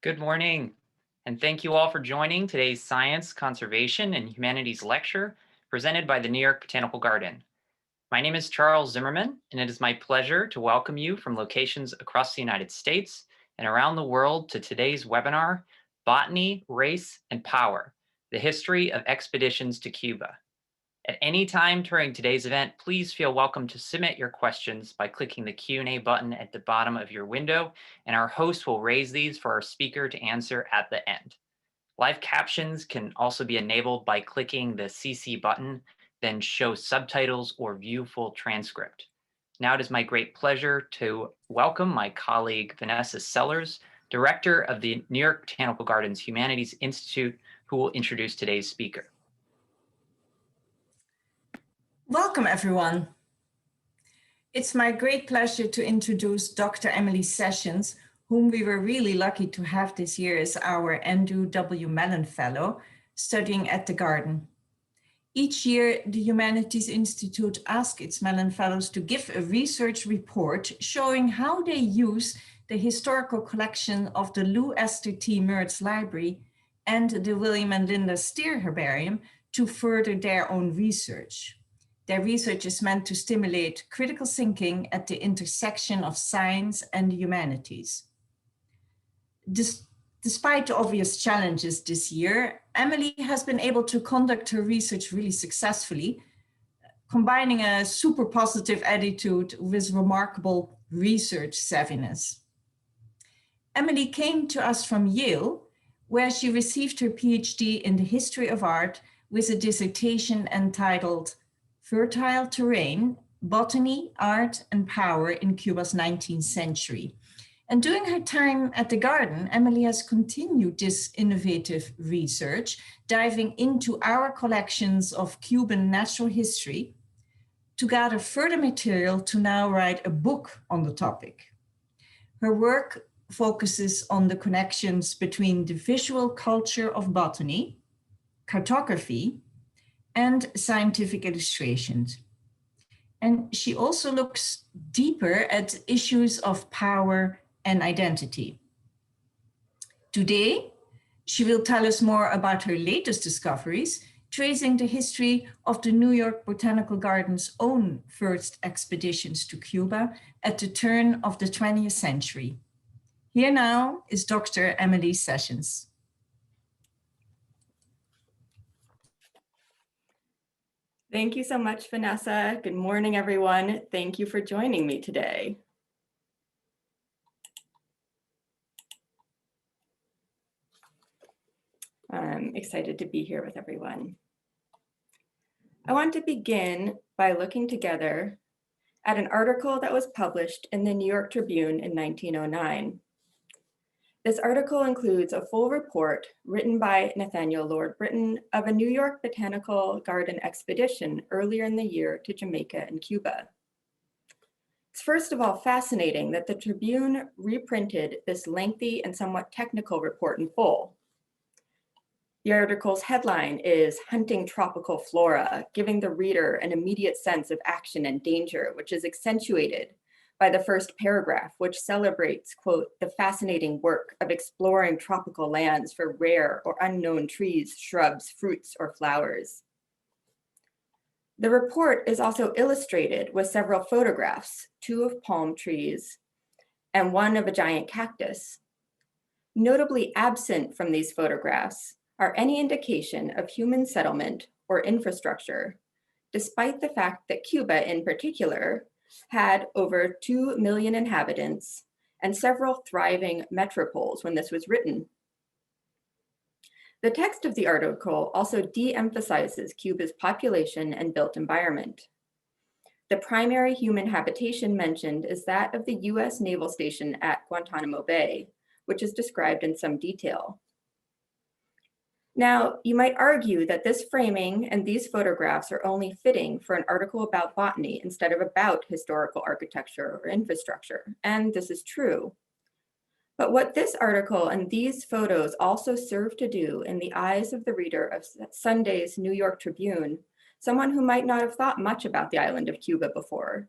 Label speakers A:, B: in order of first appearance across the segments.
A: Good morning, and thank you all for joining today's Science, Conservation, and Humanities lecture presented by the New York Botanical Garden. My name is Charles Zimmerman, and it is my pleasure to welcome you from locations across the United States and around the world to today's webinar, Botany, Race, and Power, the History of Expeditions to Cuba. At any time during today's event, please feel welcome to submit your questions by clicking the Q&A button at the bottom of your window, and our host will raise these for our speaker to answer at the end. Live captions can also be enabled by clicking the CC button, then show subtitles or view full transcript. Now it is my great pleasure to welcome my colleague Vanessa Sellers, Director of the New York Botanical Garden's Humanities Institute, who will introduce today's speaker.
B: Welcome, everyone. It's my great pleasure to introduce Dr. Emily Sessions, whom we were really lucky to have this year as our Andrew W. Mellon Fellow, studying at the Garden. Each year, the Humanities Institute asks its Mellon Fellows to give a research report showing how they use the historical collection of the LuEsther T. Mertz Library and the William and Lynda Steere Herbarium to further their own research. Their research is meant to stimulate critical thinking at the intersection of science and the humanities. Despite the obvious challenges this year, Emily has been able to conduct her research really successfully, combining a super positive attitude with remarkable research savviness. Emily came to us from Yale, where she received her PhD in the history of art with a dissertation entitled Fertile Terrain, Botany, Art, and Power in Cuba's 19th Century. And during her time at the Garden, Emily has continued this innovative research, diving into our collections of Cuban natural history to gather further material to now write a book on the topic. Her work focuses on the connections between the visual culture of botany, cartography, and scientific illustrations. And she also looks deeper at issues of power and identity. Today, she will tell us more about her latest discoveries, tracing the history of the New York Botanical Garden's own first expeditions to Cuba at the turn of the 20th century. Here now is Dr. Emily Sessions.
C: Thank you so much, Vanessa. Good morning, everyone. Thank you for joining me today. I'm excited to be here with everyone. I want to begin by looking together at an article that was published in the New York Tribune in 1909. This article includes a full report written by Nathaniel Lord Britton of a New York Botanical Garden expedition earlier in the year to Jamaica and Cuba. It's first of all fascinating that the Tribune reprinted this lengthy and somewhat technical report in full. The article's headline is "Hunting Tropical Flora, Giving the Reader an Immediate Sense of Action and Danger," which is accentuated by the first paragraph, which celebrates, quote, "the fascinating work of exploring tropical lands for rare or unknown trees, shrubs, fruits, or flowers." The report is also illustrated with several photographs, 2 of palm trees and 1 of a giant cactus. Notably absent from these photographs are any indication of human settlement or infrastructure, despite the fact that Cuba in particular had over 2 million inhabitants and several thriving metropoles when this was written. The text of the article also de-emphasizes Cuba's population and built environment. The primary human habitation mentioned is that of the US naval station at Guantanamo Bay, which is described in some detail. Now, you might argue that this framing and these photographs are only fitting for an article about botany instead of about historical architecture or infrastructure, and this is true. But what this article and these photos also serve to do in the eyes of the reader of Sunday's New York Tribune, someone who might not have thought much about the island of Cuba before,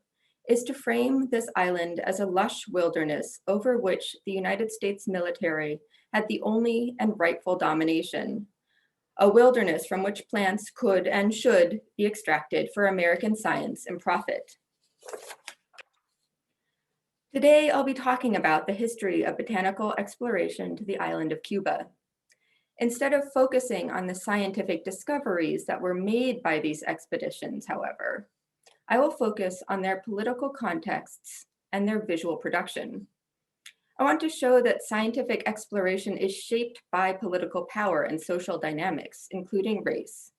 C: is to frame this island as a lush wilderness over which the United States military had the only and rightful domination, a wilderness from which plants could and should be extracted for American science and profit. Today, I'll be talking about the history of botanical exploration to the island of Cuba. Instead of focusing on the scientific discoveries that were made by these expeditions, however, I will focus on their political contexts and their visual production. I want to show that scientific exploration is shaped by political power and social dynamics, including race.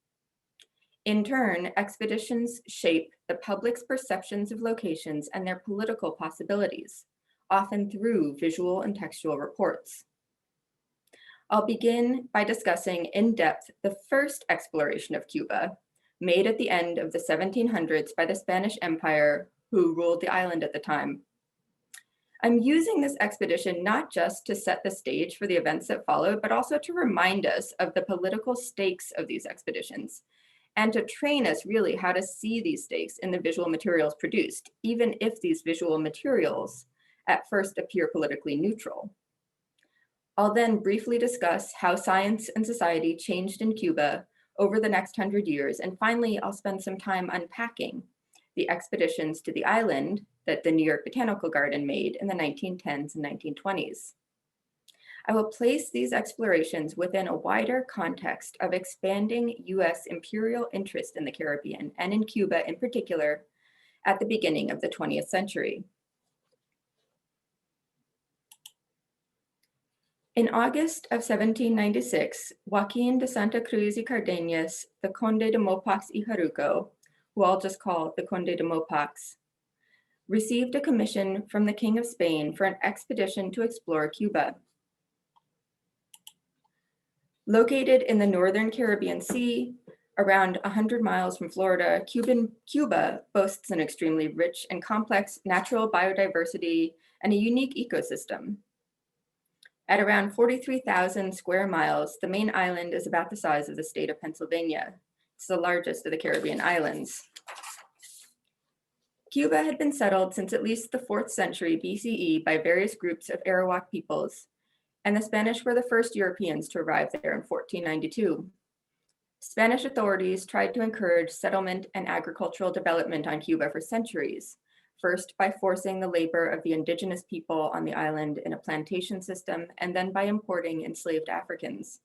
C: In turn, expeditions shape the public's perceptions of locations and their political possibilities, often through visual and textual reports. I'll begin by discussing in depth the first exploration of Cuba, made at the end of the 1700s by the Spanish Empire, who ruled the island at the time. I'm using this expedition not just to set the stage for the events that followed, but also to remind us of the political stakes of these expeditions, and to train us really how to see these stakes in the visual materials produced, even if these visual materials at first appear politically neutral. I'll then briefly discuss how science and society changed in Cuba over the next 100 years, and finally, I'll spend some time unpacking the expeditions to the island that the New York Botanical Garden made in the 1910s and 1920s. I will place these explorations within a wider context of expanding US imperial interest in the Caribbean, and in Cuba in particular, at the beginning of the 20th century. In August of 1796, Joaquin de Santa Cruz y Cardenas, the Conde de Mopox y Jaruco, who I'll just call the Conde de Mopox, received a commission from the King of Spain for an expedition to explore Cuba. Located in the northern Caribbean Sea, around 100 miles from Florida, Cuba boasts an extremely rich and complex natural biodiversity and a unique ecosystem. At around 43,000 square miles, the main island is about the size of the state of Pennsylvania. It's the largest of the Caribbean islands. Cuba had been settled since at least the 4th century BCE by various groups of Arawak peoples, and the Spanish were the first Europeans to arrive there in 1492. Spanish authorities tried to encourage settlement and agricultural development on Cuba for centuries, first by forcing the labor of the indigenous people on the island in a plantation system, and then by importing enslaved Africans.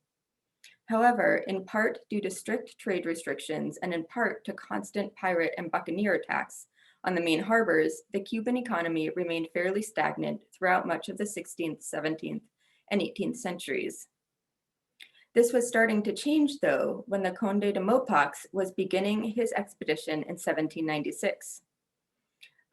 C: However, in part due to strict trade restrictions and in part to constant pirate and buccaneer attacks on the main harbors, the Cuban economy remained fairly stagnant throughout much of the 16th, 17th, and 18th centuries. This was starting to change, though, when the Conde de Mopox was beginning his expedition in 1796.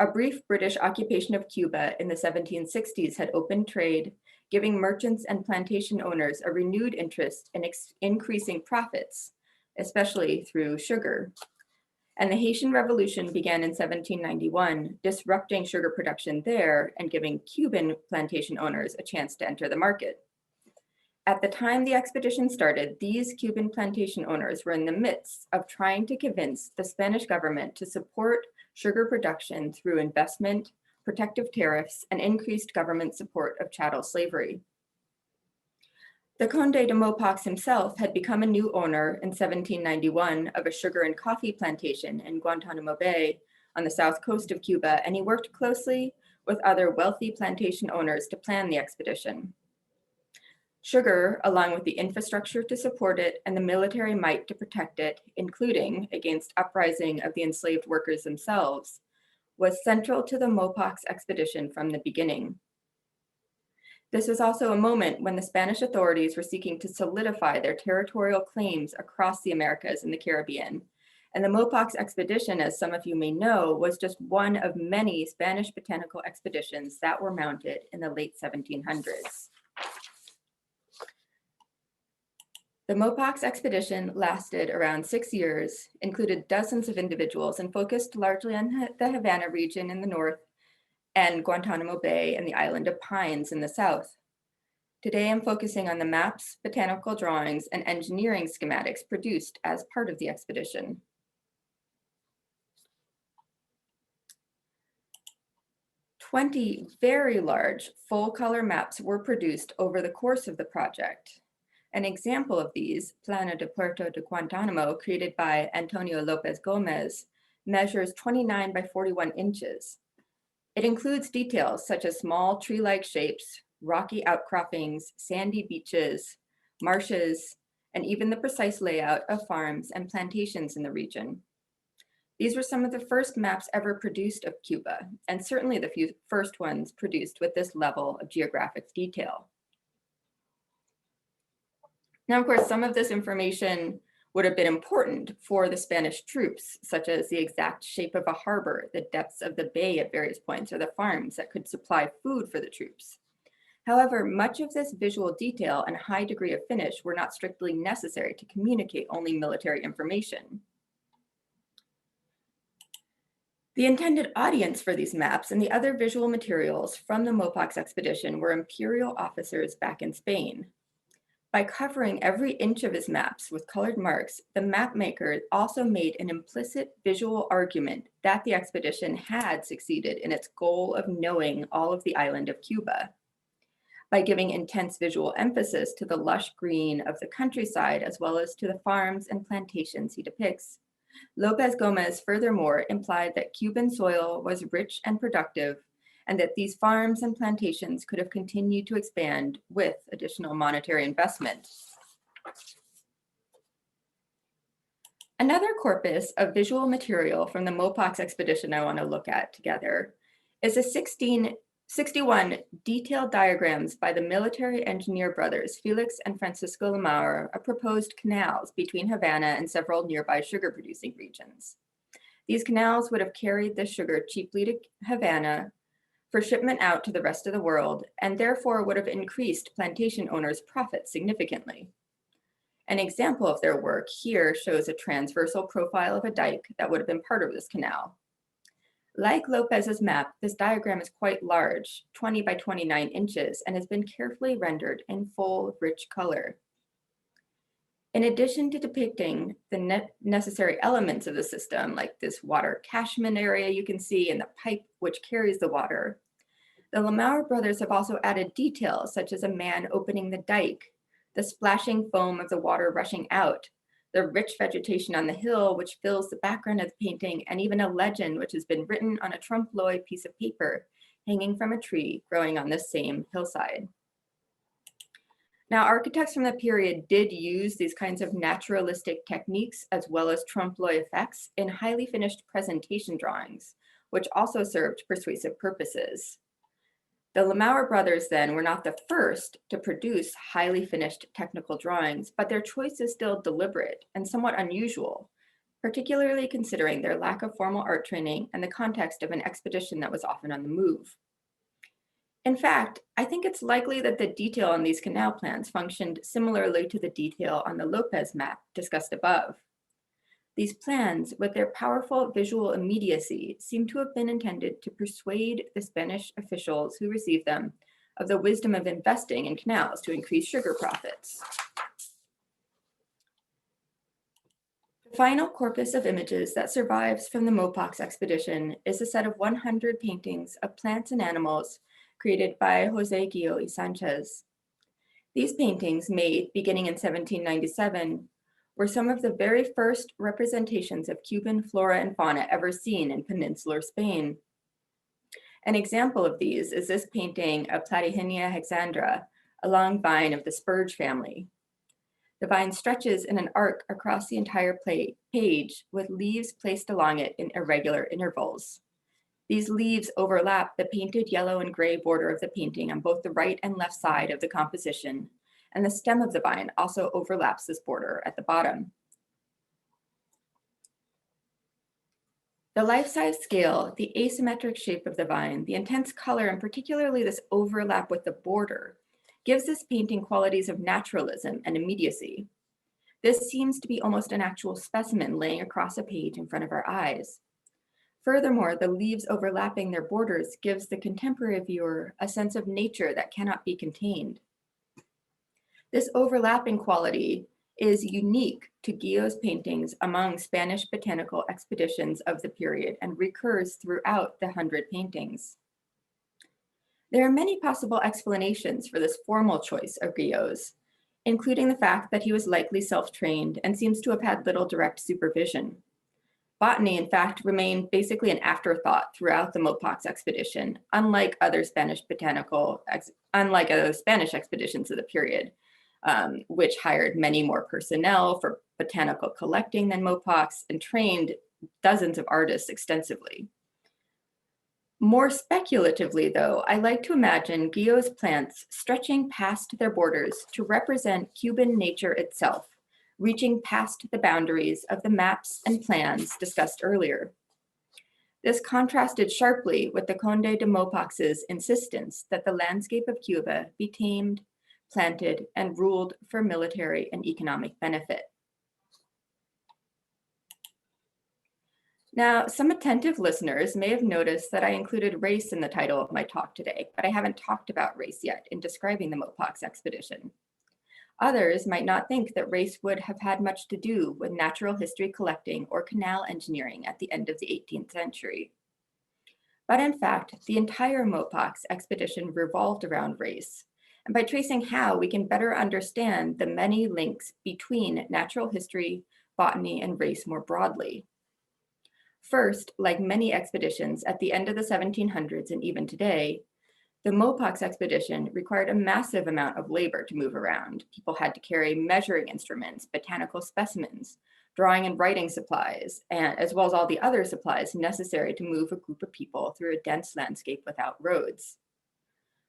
C: A brief British occupation of Cuba in the 1760s had opened trade, giving merchants and plantation owners a renewed interest in increasing profits, especially through sugar. And the Haitian Revolution began in 1791, disrupting sugar production there and giving Cuban plantation owners a chance to enter the market. At the time the expedition started, these Cuban plantation owners were in the midst of trying to convince the Spanish government to support sugar production through investment, protective tariffs, and increased government support of chattel slavery. The Conde de Mopox himself had become a new owner in 1791 of a sugar and coffee plantation in Guantanamo Bay on the south coast of Cuba, and he worked closely with other wealthy plantation owners to plan the expedition. Sugar, along with the infrastructure to support it and the military might to protect it, including against uprising of the enslaved workers themselves, was central to the Mopox expedition from the beginning. This was also a moment when the Spanish authorities were seeking to solidify their territorial claims across the Americas and the Caribbean. And the Mopox expedition, as some of you may know, was just one of many Spanish botanical expeditions that were mounted in the late 1700s. The Mopox expedition lasted around 6 years, included dozens of individuals, and focused largely on the Havana region in the north and Guantanamo Bay and the island of Pines in the south. Today, I'm focusing on the maps, botanical drawings, and engineering schematics produced as part of the expedition. 20 very large full-color maps were produced over the course of the project. An example of these, Plano de Puerto de Guantanamo, created by Antonio Lopez Gomez, measures 29 by 41 inches. It includes details such as small tree-like shapes, rocky outcroppings, sandy beaches, marshes, and even the precise layout of farms and plantations in the region. These were some of the first maps ever produced of Cuba, and certainly the first ones produced with this level of geographic detail. Now, of course, some of this information would have been important for the Spanish troops, such as the exact shape of a harbor, the depths of the bay at various points, or the farms that could supply food for the troops. However, much of this visual detail and high degree of finish were not strictly necessary to communicate only military information. The intended audience for these maps and the other visual materials from the Mopox expedition were imperial officers back in Spain. By covering every inch of his maps with colored marks, the map maker also made an implicit visual argument that the expedition had succeeded in its goal of knowing all of the island of Cuba. By giving intense visual emphasis to the lush green of the countryside, as well as to the farms and plantations he depicts, Lopez Gomez furthermore implied that Cuban soil was rich and productive, and that these farms and plantations could have continued to expand with additional monetary investment. Another corpus of visual material from the Mopox expedition I want to look at together is a 61 detailed diagrams by the military engineer brothers Felix and Francisco Lamar of proposed canals between Havana and several nearby sugar-producing regions. These canals would have carried the sugar cheaply to Havana for shipment out to the rest of the world, and therefore would have increased plantation owners' profits significantly. An example of their work here shows a transversal profile of a dike that would have been part of this canal. Like Lopez's map, this diagram is quite large, 20 by 29 inches, and has been carefully rendered in full, rich color. In addition to depicting the necessary elements of the system, like this water catchment area you can see and the pipe which carries the water, the Lamar brothers have also added details such as a man opening the dike, the splashing foam of the water rushing out, the rich vegetation on the hill which fills the background of the painting, and even a legend which has been written on a trompe-l'oeil piece of paper hanging from a tree growing on this same hillside. Now, architects from the period did use these kinds of naturalistic techniques as well as trompe-l'oeil effects in highly finished presentation drawings, which also served persuasive purposes. The Lamar brothers then were not the first to produce highly finished technical drawings, but their choice is still deliberate and somewhat unusual, particularly considering their lack of formal art training and the context of an expedition that was often on the move. In fact, I think it's likely that the detail on these canal plans functioned similarly to the detail on the Lopez map discussed above. These plans, with their powerful visual immediacy, seem to have been intended to persuade the Spanish officials who received them of the wisdom of investing in canals to increase sugar profits. The final corpus of images that survives from the Mopox expedition is a set of 100 paintings of plants and animals created by Jose Gio y Sanchez. These paintings, made beginning in 1797, were some of the very first representations of Cuban flora and fauna ever seen in peninsular Spain. An example of these is this painting of Platyhenya Hexandra, a long vine of the spurge family. The vine stretches in an arc across the entire page, with leaves placed along it in irregular intervals. These leaves overlap the painted yellow and gray border of the painting on both the right and left side of the composition, and the stem of the vine also overlaps this border at the bottom. The life-size scale, the asymmetric shape of the vine, the intense color, and particularly this overlap with the border, gives this painting qualities of naturalism and immediacy. This seems to be almost an actual specimen laying across a page in front of our eyes. Furthermore, the leaves overlapping their borders gives the contemporary viewer a sense of nature that cannot be contained. This overlapping quality is unique to Gio's paintings among Spanish botanical expeditions of the period and recurs throughout the 100 paintings. There are many possible explanations for this formal choice of Griot's, including the fact that he was likely self-trained and seems to have had little direct supervision. Botany, in fact, remained basically an afterthought throughout the Mopox expedition, unlike other Spanish expeditions of the period, which hired many more personnel for botanical collecting than Mopox and trained dozens of artists extensively. More speculatively, though, I like to imagine Griot's plants stretching past their borders to represent Cuban nature itself, reaching past the boundaries of the maps and plans discussed earlier. This contrasted sharply with the Conde de Mopox's insistence that the landscape of Cuba be tamed, planted, and ruled for military and economic benefit. Now, some attentive listeners may have noticed that I included race in the title of my talk today, but I haven't talked about race yet in describing the Mopox expedition. Others might not think that race would have had much to do with natural history collecting or canal engineering at the end of the 18th century. But in fact, the entire Mopox expedition revolved around race. And by tracing how, we can better understand the many links between natural history, botany, and race more broadly. First, like many expeditions at the end of the 1700s and even today, the Mopox expedition required a massive amount of labor to move around. People had to carry measuring instruments, botanical specimens, drawing and writing supplies, and as well as all the other supplies necessary to move a group of people through a dense landscape without roads.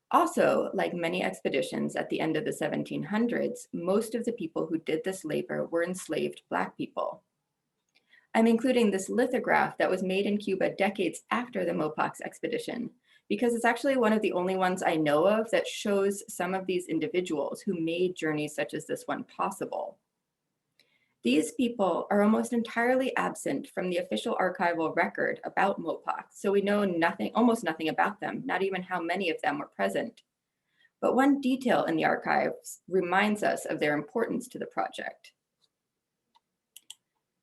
C: Also, like many expeditions at the end of the 1700s, most of the people who did this labor were enslaved Black people. I'm including this lithograph that was made in Cuba decades after the Mopox expedition, because it's actually one of the only ones I know of that shows some of these individuals who made journeys such as this one possible. These people are almost entirely absent from the official archival record about Mopox, so we know almost nothing about them, not even how many of them were present. But one detail in the archives reminds us of their importance to the project.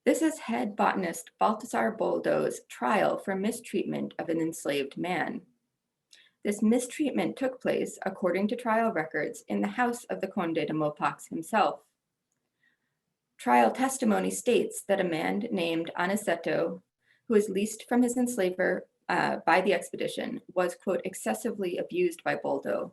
C: This is head botanist Baltasar Boldo's trial for mistreatment of an enslaved man. This mistreatment took place, according to trial records, in the house of the Conde de Mopox himself. Trial testimony states that a man named Aniceto, who was leased from his enslaver by the expedition, was, quote, excessively abused by Boldo.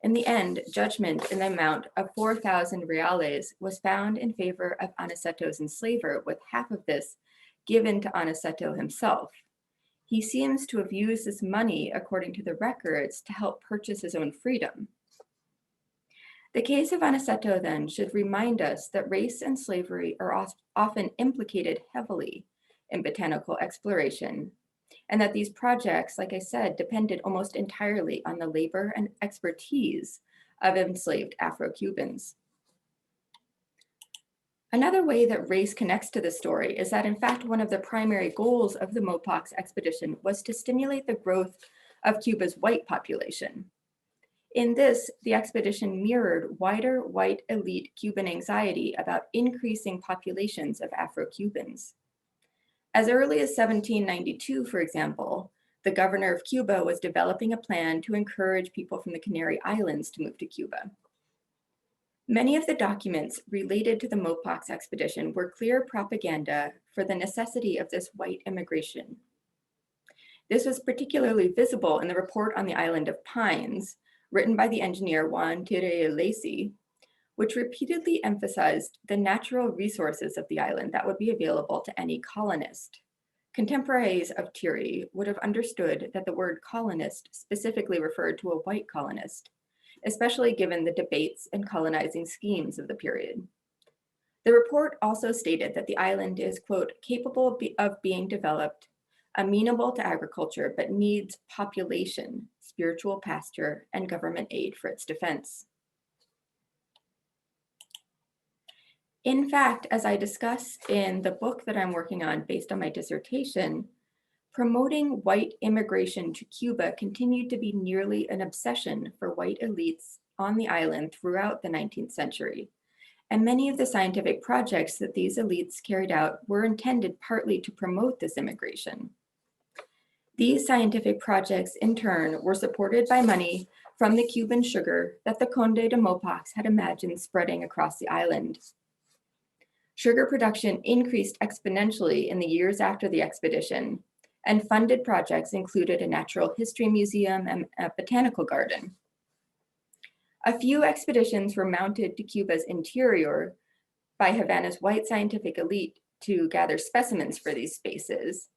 C: In the end, judgment in the amount of 4,000 reales was found in favor of Aniceto's enslaver, with half of this given to Aniceto himself. He seems to have used this money, according to the records, to help purchase his own freedom. The case of Aniceto, then, should remind us that race and slavery are often implicated heavily in botanical exploration, and that these projects, like I said, depended almost entirely on the labor and expertise of enslaved Afro-Cubans. Another way that race connects to this story is that, in fact, one of the primary goals of the Mopox expedition was to stimulate the growth of Cuba's white population. In this, the expedition mirrored wider white elite Cuban anxiety about increasing populations of Afro-Cubans. As early as 1792, for example, the governor of Cuba was developing a plan to encourage people from the Canary Islands to move to Cuba. Many of the documents related to the Mopox expedition were clear propaganda for the necessity of this white immigration. This was particularly visible in the report on the island of Pines, written by the engineer Juan Tirelesi, which repeatedly emphasized the natural resources of the island that would be available to any colonist. Contemporaries of Thierry would have understood that the word colonist specifically referred to a white colonist, especially given the debates and colonizing schemes of the period. The report also stated that the island is, quote, capable of being developed, amenable to agriculture, but needs population, spiritual pasture, and government aid for its defense. In fact, as I discuss in the book that I'm working on based on my dissertation, promoting white immigration to Cuba continued to be nearly an obsession for white elites on the island throughout the 19th century. And many of the scientific projects that these elites carried out were intended partly to promote this immigration. These scientific projects, in turn, were supported by money from the Cuban sugar that the Conde de Mopox had imagined spreading across the island. Sugar production increased exponentially in the years after the expedition, and funded projects included a natural history museum and a botanical garden. A few expeditions were mounted to Cuba's interior by Havana's white scientific elite to gather specimens for these spaces,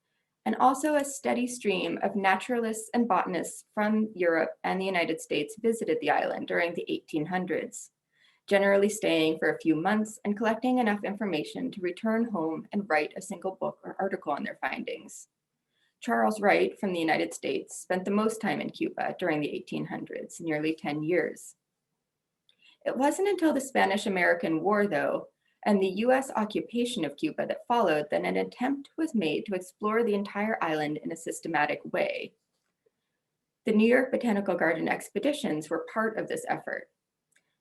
C: and also a steady stream of naturalists and botanists from Europe and the United States visited the island during the 1800s, generally staying for a few months and collecting enough information to return home and write a single book or article on their findings. Charles Wright from the United States spent the most time in Cuba during the 1800s, nearly 10 years. It wasn't until the Spanish-American War, though, and the US occupation of Cuba that followed that an attempt was made to explore the entire island in a systematic way. The New York Botanical Garden expeditions were part of this effort.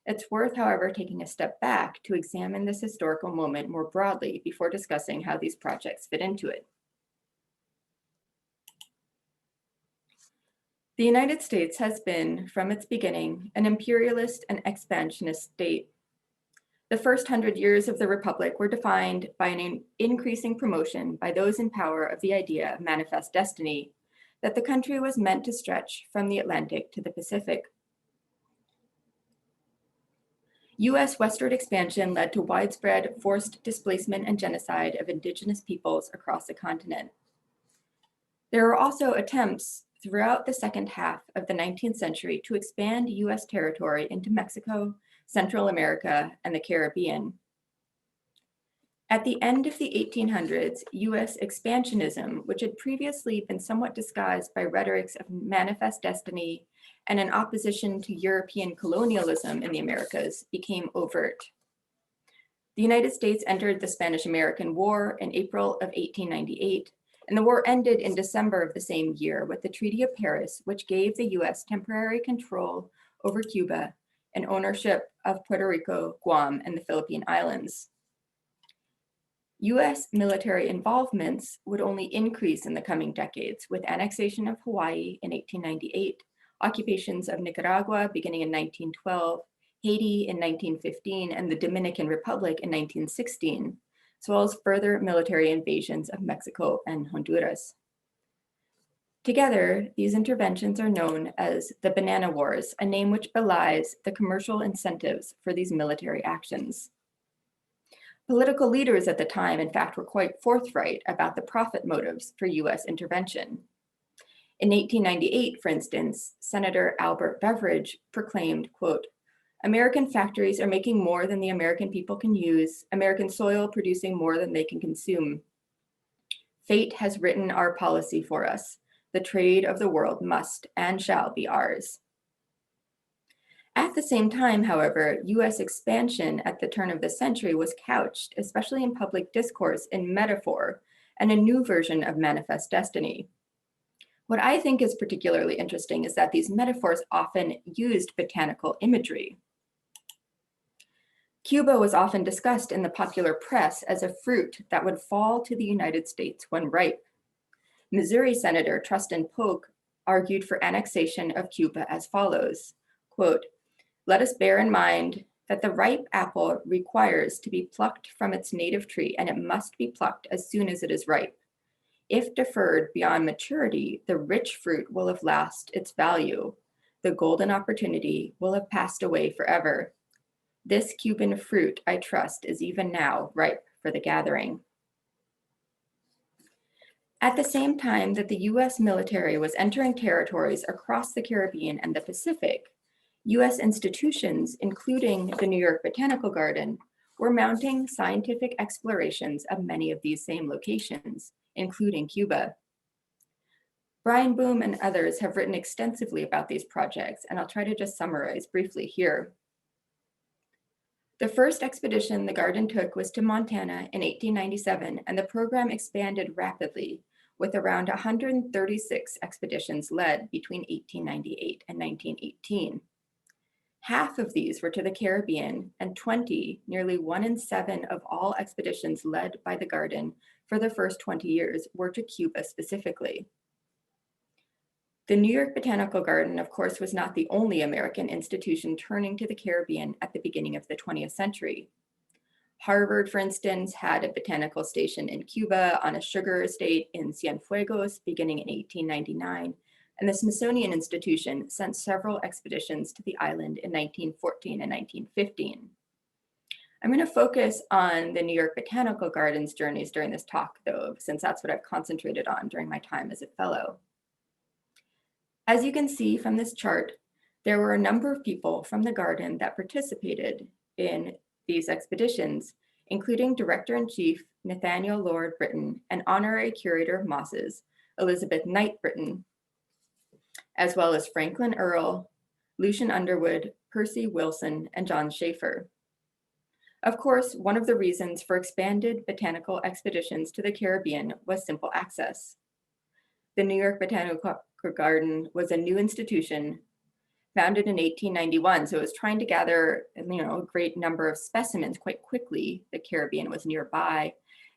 C: It's worth, however, taking a step back to examine this historical moment more broadly before discussing how these projects fit into it. The United States has been, from its beginning, an imperialist and expansionist state. The first 100 years of the Republic were defined by an increasing promotion by those in power of the idea of manifest destiny, that the country was meant to stretch from the Atlantic to the Pacific. US westward expansion led to widespread forced displacement and genocide of indigenous peoples across the continent. There were also attempts throughout the second half of the 19th century to expand US territory into Mexico, Central America, and the Caribbean. At the end of the 1800s, US expansionism, which had previously been somewhat disguised by rhetorics of manifest destiny and an opposition to European colonialism in the Americas, became overt. The United States entered the Spanish-American War in April of 1898, and the war ended in December of the same year with the Treaty of Paris, which gave the US temporary control over Cuba and ownership of Puerto Rico, Guam, and the Philippine Islands. US military involvements would only increase in the coming decades, with annexation of Hawaii in 1898, occupations of Nicaragua beginning in 1912, Haiti in 1915, and the Dominican Republic in 1916, as well as further military invasions of Mexico and Honduras. Together, these interventions are known as the Banana Wars, a name which belies the commercial incentives for these military actions. Political leaders at the time, in fact, were quite forthright about the profit motives for US intervention. In 1898, for instance, Senator Albert Beveridge proclaimed, quote, "American factories are making more than the American people can use, American soil producing more than they can consume. Fate has written our policy for us. The trade of the world must and shall be ours." At the same time, however, US expansion at the turn of the century was couched, especially in public discourse, in metaphor and a new version of manifest destiny. What I think is particularly interesting is that these metaphors often used botanical imagery. Cuba was often discussed in the popular press as a fruit that would fall to the United States when ripe. Missouri Senator Trustin Polk argued for annexation of Cuba as follows, quote, "Let us bear in mind that the ripe apple requires to be plucked from its native tree, and it must be plucked as soon as it is ripe. If deferred beyond maturity, the rich fruit will have lost its value. The golden opportunity will have passed away forever. This Cuban fruit, I trust, is even now ripe for the gathering." At the same time that the US military was entering territories across the Caribbean and the Pacific, US institutions, including the New York Botanical Garden, were mounting scientific explorations of many of these same locations, including Cuba. Brian Boom and others have written extensively about these projects, and I'll try to just summarize briefly here. The first expedition the garden took was to Montana in 1897, and the program expanded rapidly, with around 136 expeditions led between 1898 and 1918. Half of these were to the Caribbean, and 20, nearly 1 in 7 of all expeditions led by the garden for the first 20 years, were to Cuba specifically. The New York Botanical Garden, of course, was not the only American institution turning to the Caribbean at the beginning of the 20th century. Harvard, for instance, had a botanical station in Cuba on a sugar estate in Cienfuegos beginning in 1899, and the Smithsonian Institution sent several expeditions to the island in 1914 and 1915. I'm going to focus on the New York Botanical Garden's journeys during this talk, though, since that's what I've concentrated on during my time as a fellow. As you can see from this chart, there were a number of people from the garden that participated in these expeditions, including Director-in-Chief Nathaniel Lord Britton and Honorary Curator of Mosses, Elizabeth Knight Britton, as well as Franklin Earle, Lucian Underwood, Percy Wilson, and John Schaefer. Of course, one of the reasons for expanded botanical expeditions to the Caribbean was simple access. The New York Botanical Garden was a new institution founded in 1891, so it was trying to gather, a great number of specimens quite quickly. The Caribbean was nearby,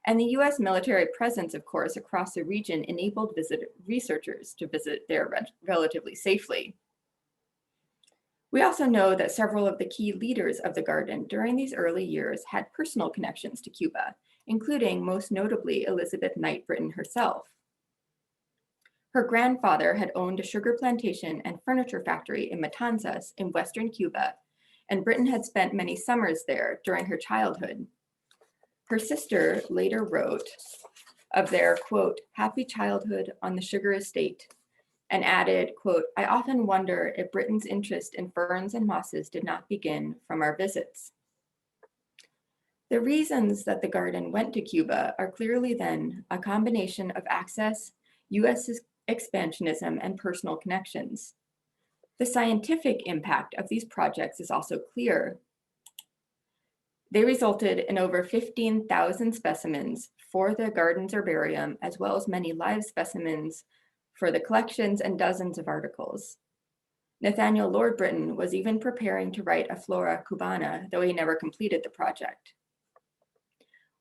C: and the U.S. military presence, of course, across the region enabled researchers to visit there relatively safely. We also know that several of the key leaders of the garden during these early years had personal connections to Cuba, including most notably Elizabeth Knight Britton herself. Her grandfather had owned a sugar plantation and furniture factory in Matanzas in Western Cuba, and Britton had spent many summers there during her childhood. Her sister later wrote of their, quote, happy childhood on the sugar estate, and added, quote, I often wonder if Britton's interest in ferns and mosses did not begin from our visits. The reasons that the garden went to Cuba are clearly then a combination of access, U.S. expansionism, and personal connections. The scientific impact of these projects is also clear. They resulted in over 15,000 specimens for the garden's herbarium, as well as many live specimens for the collections and dozens of articles. Nathaniel Lord Britton was even preparing to write a Flora Cubana, though he never completed the project.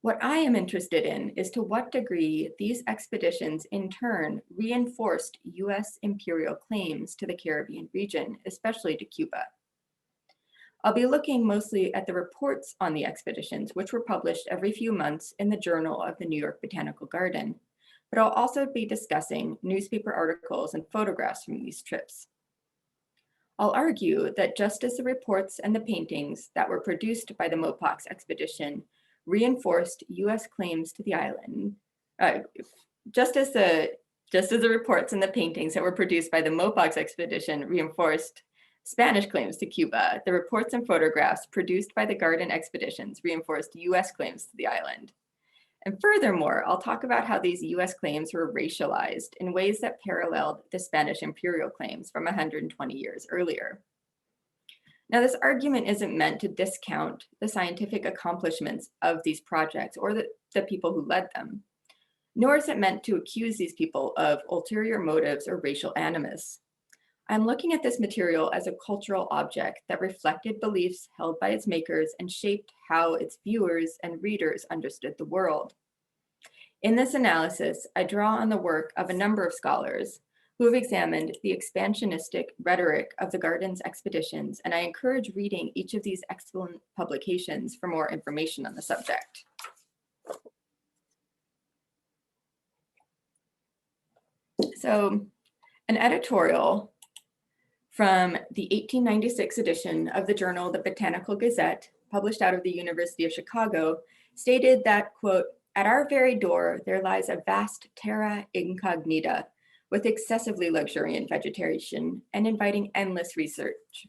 C: What I am interested in is to what degree these expeditions in turn reinforced U.S. imperial claims to the Caribbean region, especially to Cuba. I'll be looking mostly at the reports on the expeditions, which were published every few months in the Journal of the New York Botanical Garden, but I'll also be discussing newspaper articles and photographs from these trips. I'll argue that just as the reports and the paintings that were produced by the Mopox expedition reinforced U.S. claims to the island, just as the reports and the paintings that were produced by the Mopox expedition reinforced Spanish claims to Cuba, the reports and photographs produced by the Garden expeditions reinforced U.S. claims to the island. And furthermore, I'll talk about how these U.S. claims were racialized in ways that paralleled the Spanish Imperial claims from 120 years earlier. Now, this argument isn't meant to discount the scientific accomplishments of these projects or the people who led them, nor is it meant to accuse these people of ulterior motives or racial animus. I'm looking at this material as a cultural object that reflected beliefs held by its makers and shaped how its viewers and readers understood the world. In this analysis, I draw on the work of a number of scholars who have examined the expansionistic rhetoric of the Garden's expeditions, and I encourage reading each of these excellent publications for more information on the subject. So, an editorial from the 1896 edition of the journal The Botanical Gazette, published out of the University of Chicago, stated that, quote, at our very door, there lies a vast terra incognita with excessively luxuriant vegetation and inviting endless research.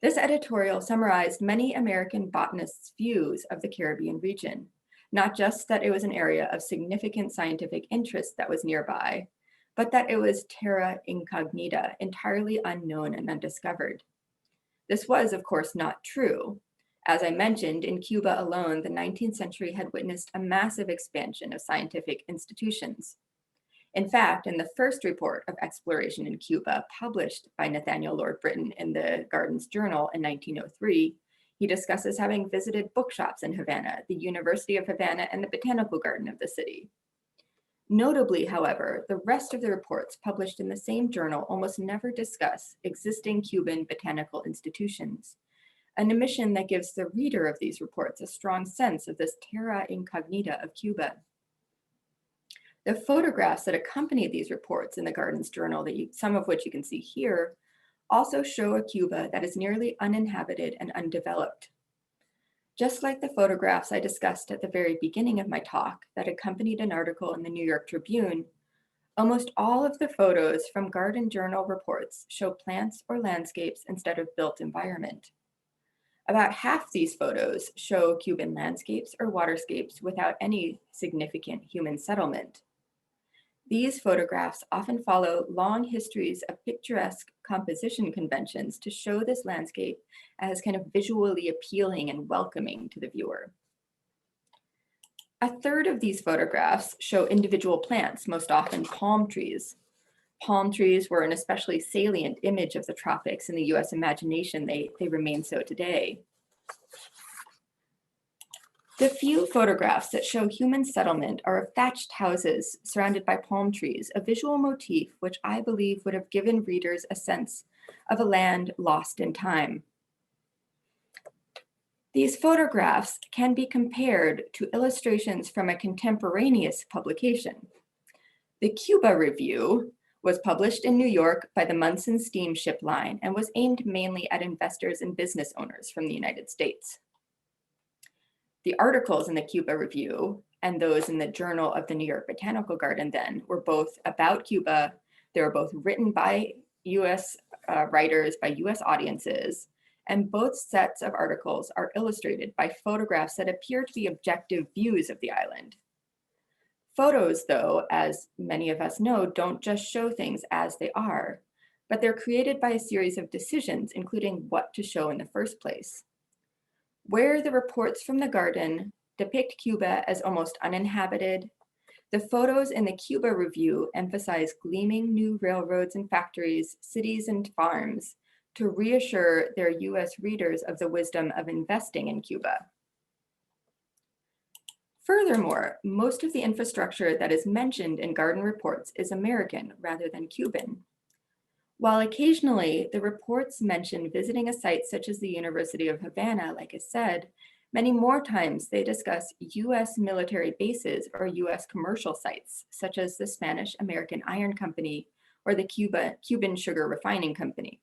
C: This editorial summarized many American botanists' views of the Caribbean region, not just that it was an area of significant scientific interest that was nearby, but that it was terra incognita, entirely unknown and undiscovered. This was, of course, not true. As I mentioned, in Cuba alone, the 19th century had witnessed a massive expansion of scientific institutions. In fact, in the first report of exploration in Cuba, published by Nathaniel Lord Britton in the Garden's Journal in 1903, he discusses having visited bookshops in Havana, the University of Havana, and the Botanical Garden of the city. Notably, however, the rest of the reports published in the same journal almost never discuss existing Cuban botanical institutions, an omission that gives the reader of these reports a strong sense of this terra incognita of Cuba. The photographs that accompany these reports in the Garden's journal, some of which you can see here, also show a Cuba that is nearly uninhabited and undeveloped. Just like the photographs I discussed at the very beginning of my talk that accompanied an article in the New York Tribune, almost all of the photos from Garden Journal reports show plants or landscapes instead of built environment. About half these photos show Cuban landscapes or waterscapes without any significant human settlement. These photographs often follow long histories of picturesque composition conventions to show this landscape as kind of visually appealing and welcoming to the viewer. A third of these photographs show individual plants, most often palm trees. Palm trees were an especially salient image of the tropics in the US imagination. They remain so today. The few photographs that show human settlement are of thatched houses surrounded by palm trees, a visual motif which I believe would have given readers a sense of a land lost in time. These photographs can be compared to illustrations from a contemporaneous publication. The Cuba Review was published in New York by the Munson Steamship Line and was aimed mainly at investors and business owners from the United States. The articles in the Cuba Review and those in the Journal of the New York Botanical Garden then were both about Cuba. They were both written by US writers, by US audiences, and both sets of articles are illustrated by photographs that appear to be objective views of the island. Photos, though, as many of us know, don't just show things as they are, but they're created by a series of decisions, including what to show in the first place. Where the reports from the Garden depict Cuba as almost uninhabited, the photos in the Cuba Review emphasize gleaming new railroads and factories, cities and farms to reassure their US readers of the wisdom of investing in Cuba. Furthermore, most of the infrastructure that is mentioned in Garden reports is American rather than Cuban. While occasionally the reports mention visiting a site such as the University of Havana, like I said, many more times they discuss US military bases or US commercial sites, such as the Spanish American Iron Company or the Cuban Sugar Refining Company.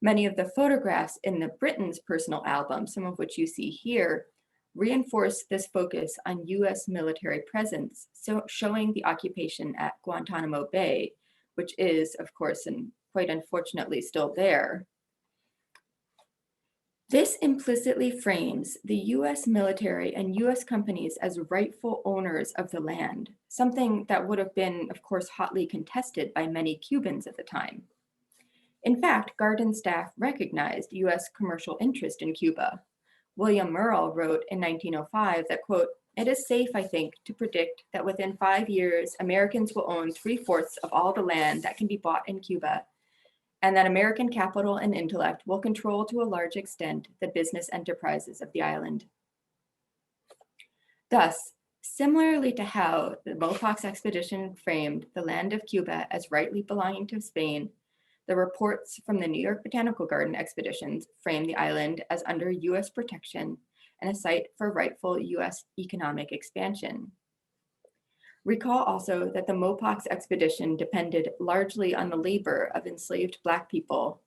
C: Many of the photographs in the Britain's personal album, some of which you see here, reinforce this focus on US military presence, so showing the occupation at Guantanamo Bay, which is, of course, and quite unfortunately still there. This implicitly frames the US military and US companies as rightful owners of the land, something that would have been, of course, hotly contested by many Cubans at the time. In fact, Garden staff recognized US commercial interest in Cuba. William Merle wrote in 1905 that, quote, "It is safe, I think, to predict that within 5 years, Americans will own 3/4 of all the land that can be bought in Cuba, and that American capital and intellect will control to a large extent the business enterprises of the island." Thus, similarly to how the Mopox expedition framed the land of Cuba as rightly belonging to Spain, the reports from the New York Botanical Garden expeditions frame the island as under US protection and a site for rightful US economic expansion. Recall also that the Mopox expedition depended largely on the labor of enslaved Black people,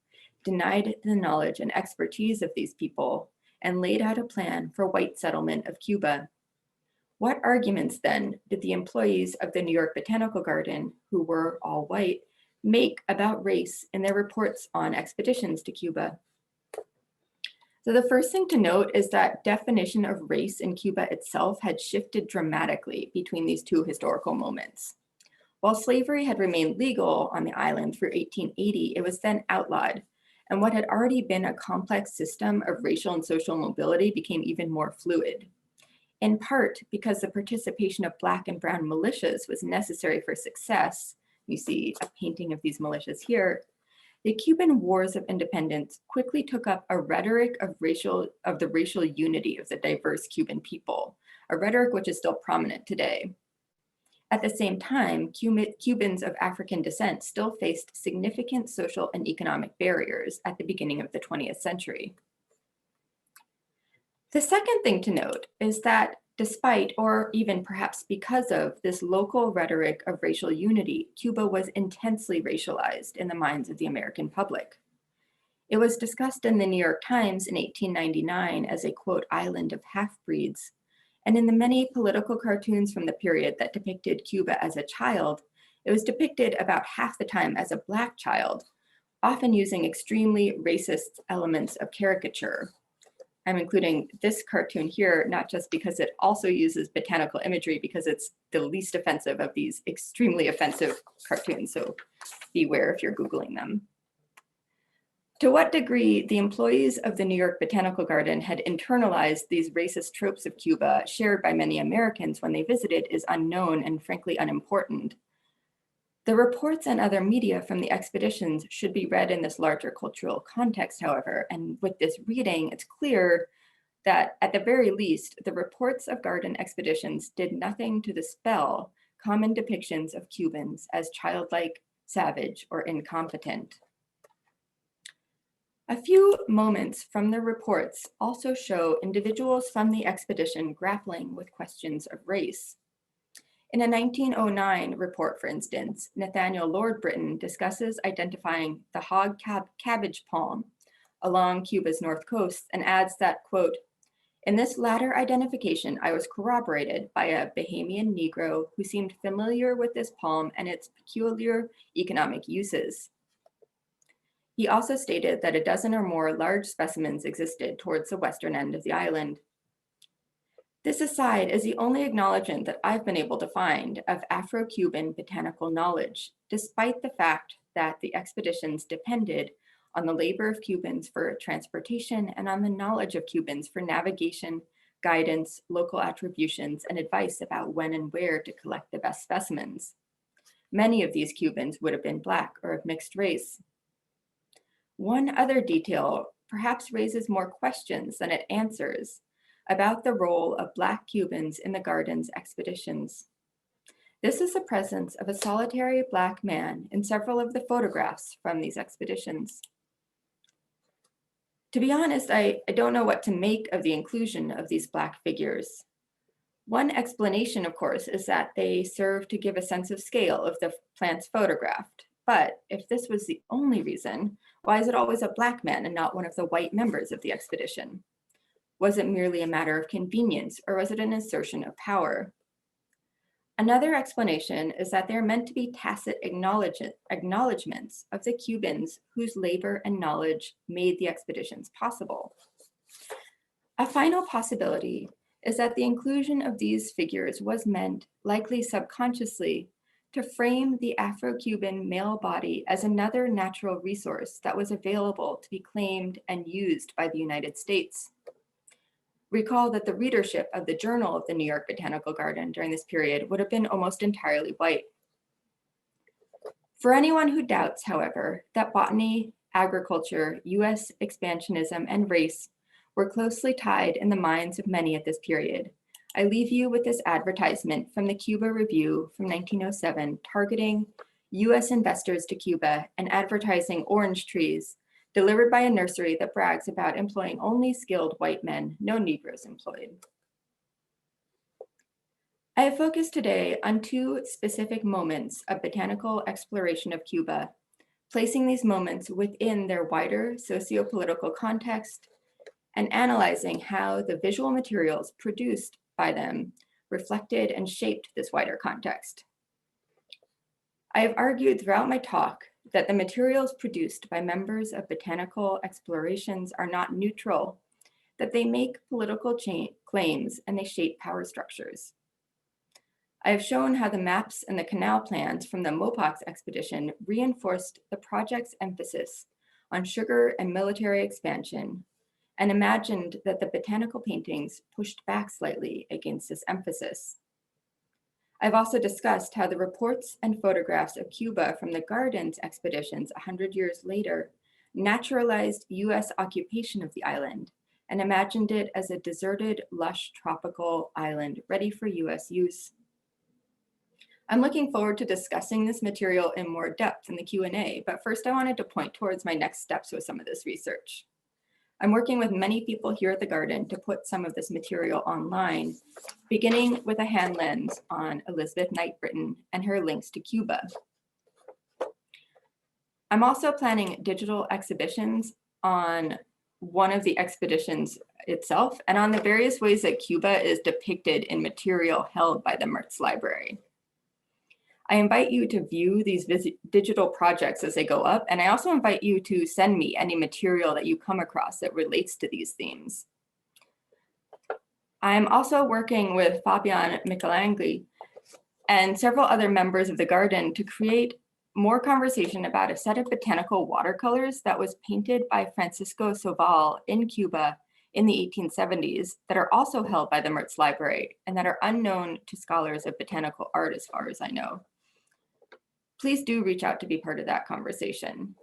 C: denied the knowledge and expertise of these people, and laid out a plan for white settlement of Cuba. What arguments then did the employees of the New York Botanical Garden, who were all white, make about race in their reports on expeditions to Cuba? So the first thing to note is that definition of race in Cuba itself had shifted dramatically between these two historical moments. While slavery had remained legal on the island through 1880, it was then outlawed, and what had already been a complex system of racial and social mobility became even more fluid. In part because the participation of Black and brown militias was necessary for success. You see a painting of these militias here. The Cuban Wars of Independence quickly took up a rhetoric of the racial unity of the diverse Cuban people, a rhetoric which is still prominent today. At the same time, Cubans of African descent still faced significant social and economic barriers at the beginning of the 20th century. The second thing to note is that despite, or even perhaps because of, this local rhetoric of racial unity, Cuba was intensely racialized in the minds of the American public. It was discussed in the New York Times in 1899 as a, quote, island of half-breeds. And in the many political cartoons from the period that depicted Cuba as a child, it was depicted about half the time as a Black child, often using extremely racist elements of caricature. I'm including this cartoon here, not just because it also uses botanical imagery, because it's the least offensive of these extremely offensive cartoons, so beware if you're Googling them. To what degree the employees of the New York Botanical Garden had internalized these racist tropes of Cuba shared by many Americans when they visited is unknown and frankly unimportant. The reports and other media from the expeditions should be read in this larger cultural context, however, and with this reading, it's clear that at the very least, the reports of garden expeditions did nothing to dispel common depictions of Cubans as childlike, savage, or incompetent. A few moments from the reports also show individuals from the expedition grappling with questions of race. In a 1909 report, for instance, Nathaniel Lord Britton discusses identifying the hog cabbage palm along Cuba's north coast and adds that, quote, in this latter identification, I was corroborated by a Bahamian Negro who seemed familiar with this palm and its peculiar economic uses. He also stated that a dozen or more large specimens existed towards the western end of the island. This aside is the only acknowledgement that I've been able to find of Afro-Cuban botanical knowledge, despite the fact that the expeditions depended on the labor of Cubans for transportation and on the knowledge of Cubans for navigation, guidance, local attributions, and advice about when and where to collect the best specimens. Many of these Cubans would have been Black or of mixed race. One other detail perhaps raises more questions than it answers about the role of Black Cubans in the Garden's expeditions. This is the presence of a solitary Black man in several of the photographs from these expeditions. To be honest, I don't know what to make of the inclusion of these Black figures. One explanation, of course, is that they serve to give a sense of scale of the plants photographed. But if this was the only reason, why is it always a Black man and not one of the white members of the expedition? Was it merely a matter of convenience, or was it an assertion of power? Another explanation is that they're meant to be tacit acknowledgements of the Cubans whose labor and knowledge made the expeditions possible. A final possibility is that the inclusion of these figures was meant, likely subconsciously, to frame the Afro-Cuban male body as another natural resource that was available to be claimed and used by the United States. Recall that the readership of the Journal of the New York Botanical Garden during this period would have been almost entirely white. For anyone who doubts, however, that botany, agriculture, US expansionism, and race were closely tied in the minds of many at this period, I leave you with this advertisement from the Cuba Review from 1907, targeting US investors to Cuba and advertising orange trees, delivered by a nursery that brags about employing only skilled white men, no Negroes employed. I have focused today on two specific moments of botanical exploration of Cuba, placing these moments within their wider socio-political context and analyzing how the visual materials produced by them reflected and shaped this wider context. I have argued throughout my talk that the materials produced by members of botanical explorations are not neutral, that they make political claims and they shape power structures. I have shown how the maps and the canal plans from the Mopox expedition reinforced the project's emphasis on sugar and military expansion, and imagined that the botanical paintings pushed back slightly against this emphasis. I've also discussed how the reports and photographs of Cuba from the Garden's expeditions 100 years later naturalized US occupation of the island and imagined it as a deserted, lush tropical island ready for US use. I'm looking forward to discussing this material in more depth in the Q&A, but first I wanted to point towards my next steps with some of this research. I'm working with many people here at the garden to put some of this material online, beginning with a hand lens on Elizabeth Knight Britton and her links to Cuba. I'm also planning digital exhibitions on one of the expeditions itself and on the various ways that Cuba is depicted in material held by the Mertz Library. I invite you to view these digital projects as they go up, and I also invite you to send me any material that you come across that relates to these themes. I'm also working with Fabian Michelangeli and several other members of the garden to create more conversation about a set of botanical watercolors that was painted by Francisco Soval in Cuba in the 1870s that are also held by the Mertz Library and that are unknown to scholars of botanical art as far as I know. Please do reach out to be part of that conversation.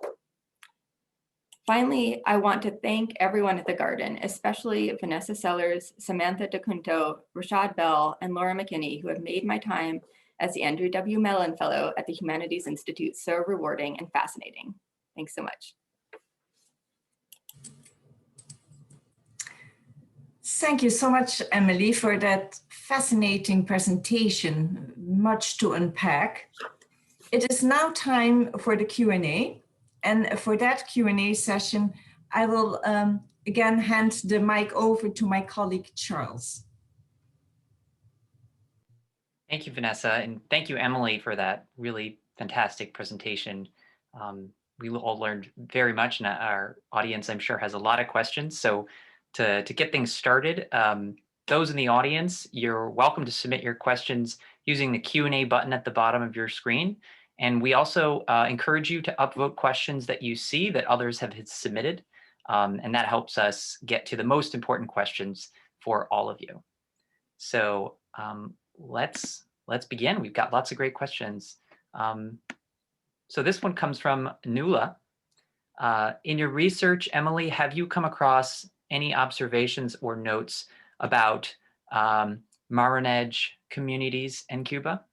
C: Finally, I want to thank everyone at the garden, especially Vanessa Sellers, Samantha DeCunto, Rashad Bell, and Laura McKinney, who have made my time as the Andrew W. Mellon Fellow at the Humanities Institute so rewarding and fascinating. Thanks so much.
B: Thank you so much, Emily, for that fascinating presentation. Much to unpack. It is now time for the Q&A. And for that Q&A session, I will again hand the mic over to my colleague, Charles.
A: Thank you, Vanessa, and thank you, Emily, for that really fantastic presentation. We all learned very much, and our audience, I'm sure, has a lot of questions. So to get things started, those in the audience, you're welcome to submit your questions using the Q&A button at the bottom of your screen. And we also encourage you to upvote questions that you see that others have submitted. And that helps us get to the most important questions for all of you. So let's begin. We've got lots of great questions. So this one comes from Nuala. In your research, Emily, have you come across any observations or notes about Maronedge communities in Cuba?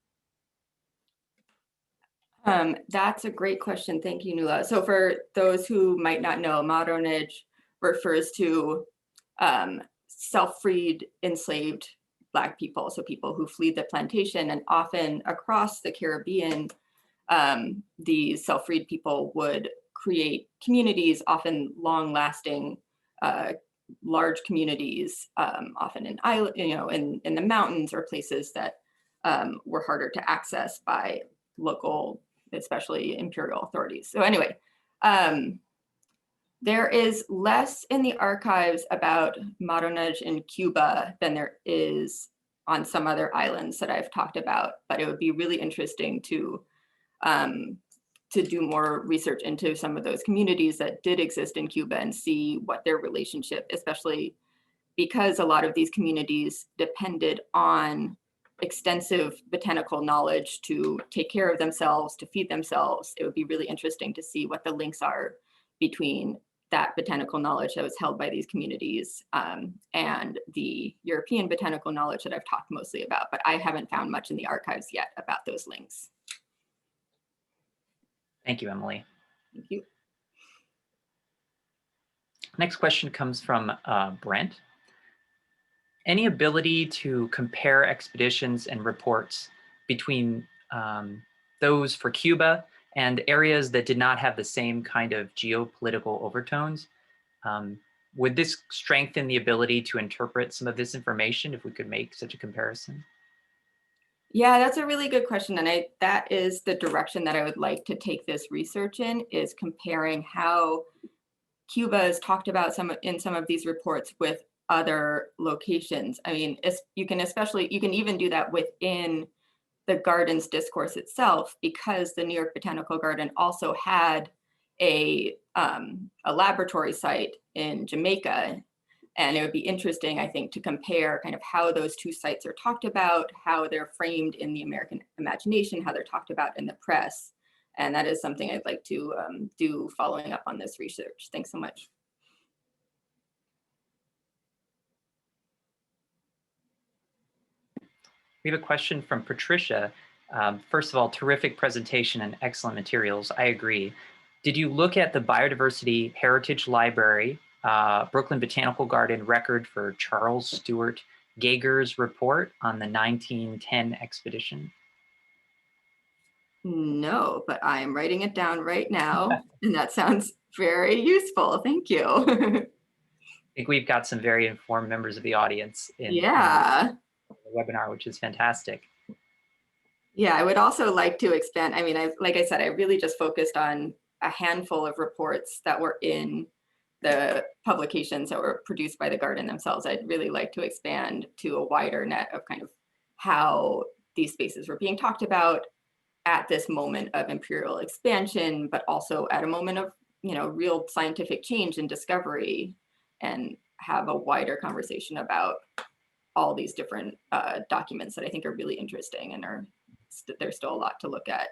C: That's a great question. Thank you, Nuala. So for those who might not know, Maronedge refers to self-freed, enslaved Black people, so people who flee the plantation, and often across the Caribbean, these self-freed people would create communities, often long-lasting, large communities, often in island, in the mountains or places that were harder to access by local, especially imperial authorities. So anyway, there is less in the archives about Maronedge in Cuba than there is on some other islands that I've talked about, but it would be really interesting to do more research into some of those communities that did exist in Cuba and see what their relationship, especially because a lot of these communities depended on extensive botanical knowledge to take care of themselves, to feed themselves. It would be really interesting to see what the links are between that botanical knowledge that was held by these communities and the European botanical knowledge that I've talked mostly about, but I haven't found much in the archives yet about those links.
A: Thank you, Emily.
C: Thank you.
A: Next question comes from Brent. Any ability to compare expeditions and reports between those for Cuba and areas that did not have the same kind of geopolitical overtones? Would this strengthen the ability to interpret some of this information if we could make such a comparison?
C: Yeah, that's a really good question. And that is the direction that I would like to take this research in, is comparing how Cuba is talked about in some of these reports with other locations. I mean, you can even do that within the garden's discourse itself, because the New York Botanical Garden also had a laboratory site in Jamaica. And it would be interesting, I think, to compare kind of how those two sites are talked about, how they're framed in the American imagination, how they're talked about in the press. And that is something I'd like to do following up on this research. Thanks so much.
A: We have a question from Patricia. First of all, terrific presentation and excellent materials. I agree. Did you look at the Biodiversity Heritage Library, Brooklyn Botanical Garden record for Charles Stewart Gager's report on the 1910 expedition?
C: No, but I am writing it down right now, and that sounds very useful. Thank you.
A: I think we've got some very informed members of the audience in
C: Yeah.
A: the webinar, which is fantastic.
C: Yeah, I would also like to expand. I mean, like I said, I really just focused on a handful of reports that were in the publications that were produced by the garden themselves. I'd really like to expand to a wider net of kind of how these spaces were being talked about at this moment of imperial expansion, but also at a moment of, you know, real scientific change and discovery, and have a wider conversation about all these different documents that I think are really interesting and there's still a lot to look at.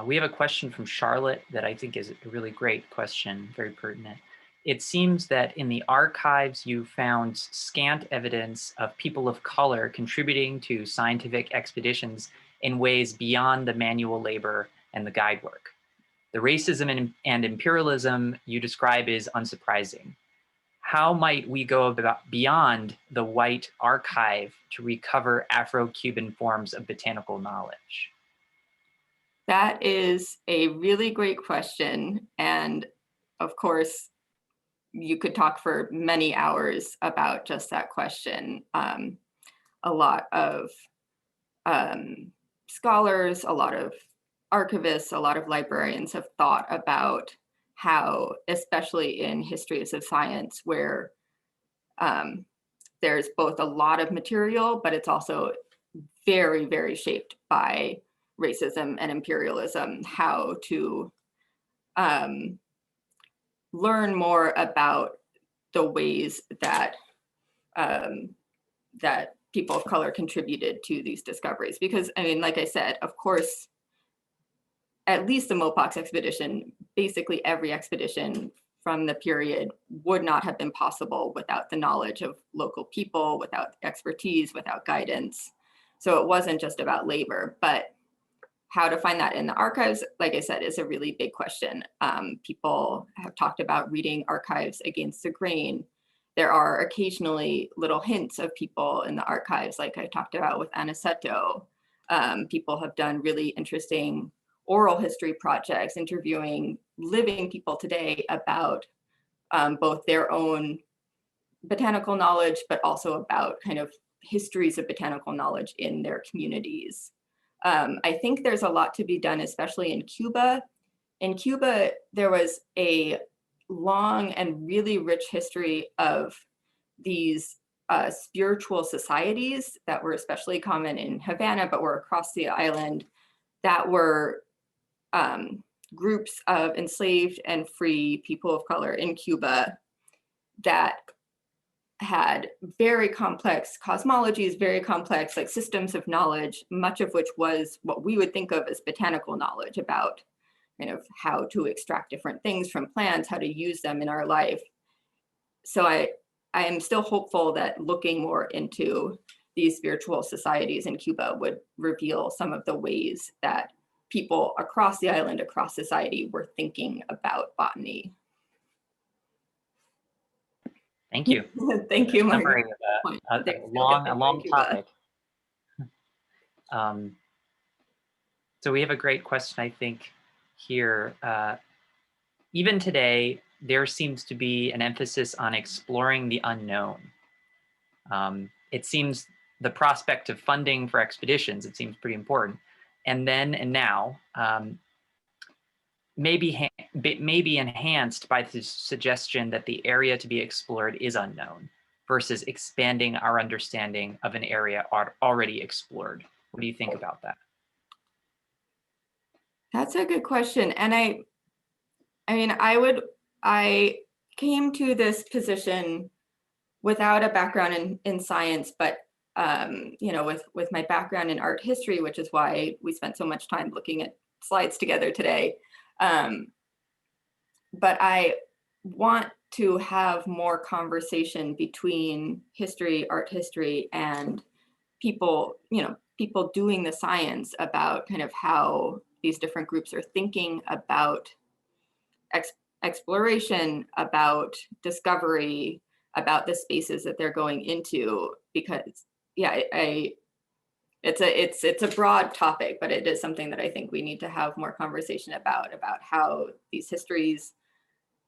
A: We have a question from Charlotte that I think is a really great question, very pertinent. It seems that in the archives you found scant evidence of people of color contributing to scientific expeditions in ways beyond the manual labor and the guide work. The racism and imperialism you describe is unsurprising. How might we go about beyond the white archive to recover Afro-Cuban forms of botanical knowledge?
C: That is a really great question. And of course, you could talk for many hours about just that question. A lot of scholars, a lot of archivists, a lot of librarians have thought about how, especially in histories of science, where there's both a lot of material, but it's also very, very shaped by racism and imperialism, how to learn more about the ways that that people of color contributed to these discoveries. Because, I mean, like I said, of course, at least the Mopox expedition, basically every expedition from the period would not have been possible without the knowledge of local people, without expertise, without guidance. So it wasn't just about labor, but how to find that in the archives, like I said, is a really big question. People have talked about reading archives against the grain. There are occasionally little hints of people in the archives, like I talked about with Aniceto. People have done really interesting oral history projects, interviewing living people today about both their own botanical knowledge, but also about kind of histories of botanical knowledge in their communities. I think there's a lot to be done, especially in Cuba. In Cuba, there was a long and really rich history of these spiritual societies that were especially common in Havana, but were across the island, that were groups of enslaved and free people of color in Cuba that had very complex cosmologies, very complex like systems of knowledge, much of which was what we would think of as botanical knowledge about kind of how to extract different things from plants, how to use them in our life. So I am still hopeful that looking more into these spiritual societies in Cuba would reveal some of the ways that people across the island, across society, were thinking about botany.
A: Thank you.
C: Thank you, Mark.
A: Summary of a long topic. So we have a great question, I think, here. Even today, there seems to be an emphasis on exploring the unknown. It seems the prospect of funding for expeditions, it seems pretty important. And then and now, may be enhanced by the suggestion that the area to be explored is unknown versus expanding our understanding of an area already explored. What do you think about that?
C: That's a good question. And I mean, I came to this position without a background in science, but you know, with my background in art history, which is why we spent so much time looking at slides together today. But I want to have more conversation between history, art history, and people, people doing the science about kind of how these different groups are thinking about exploration, about discovery, about the spaces that they're going into, because yeah, it's a broad topic, but it is something that I think we need to have more conversation about how these histories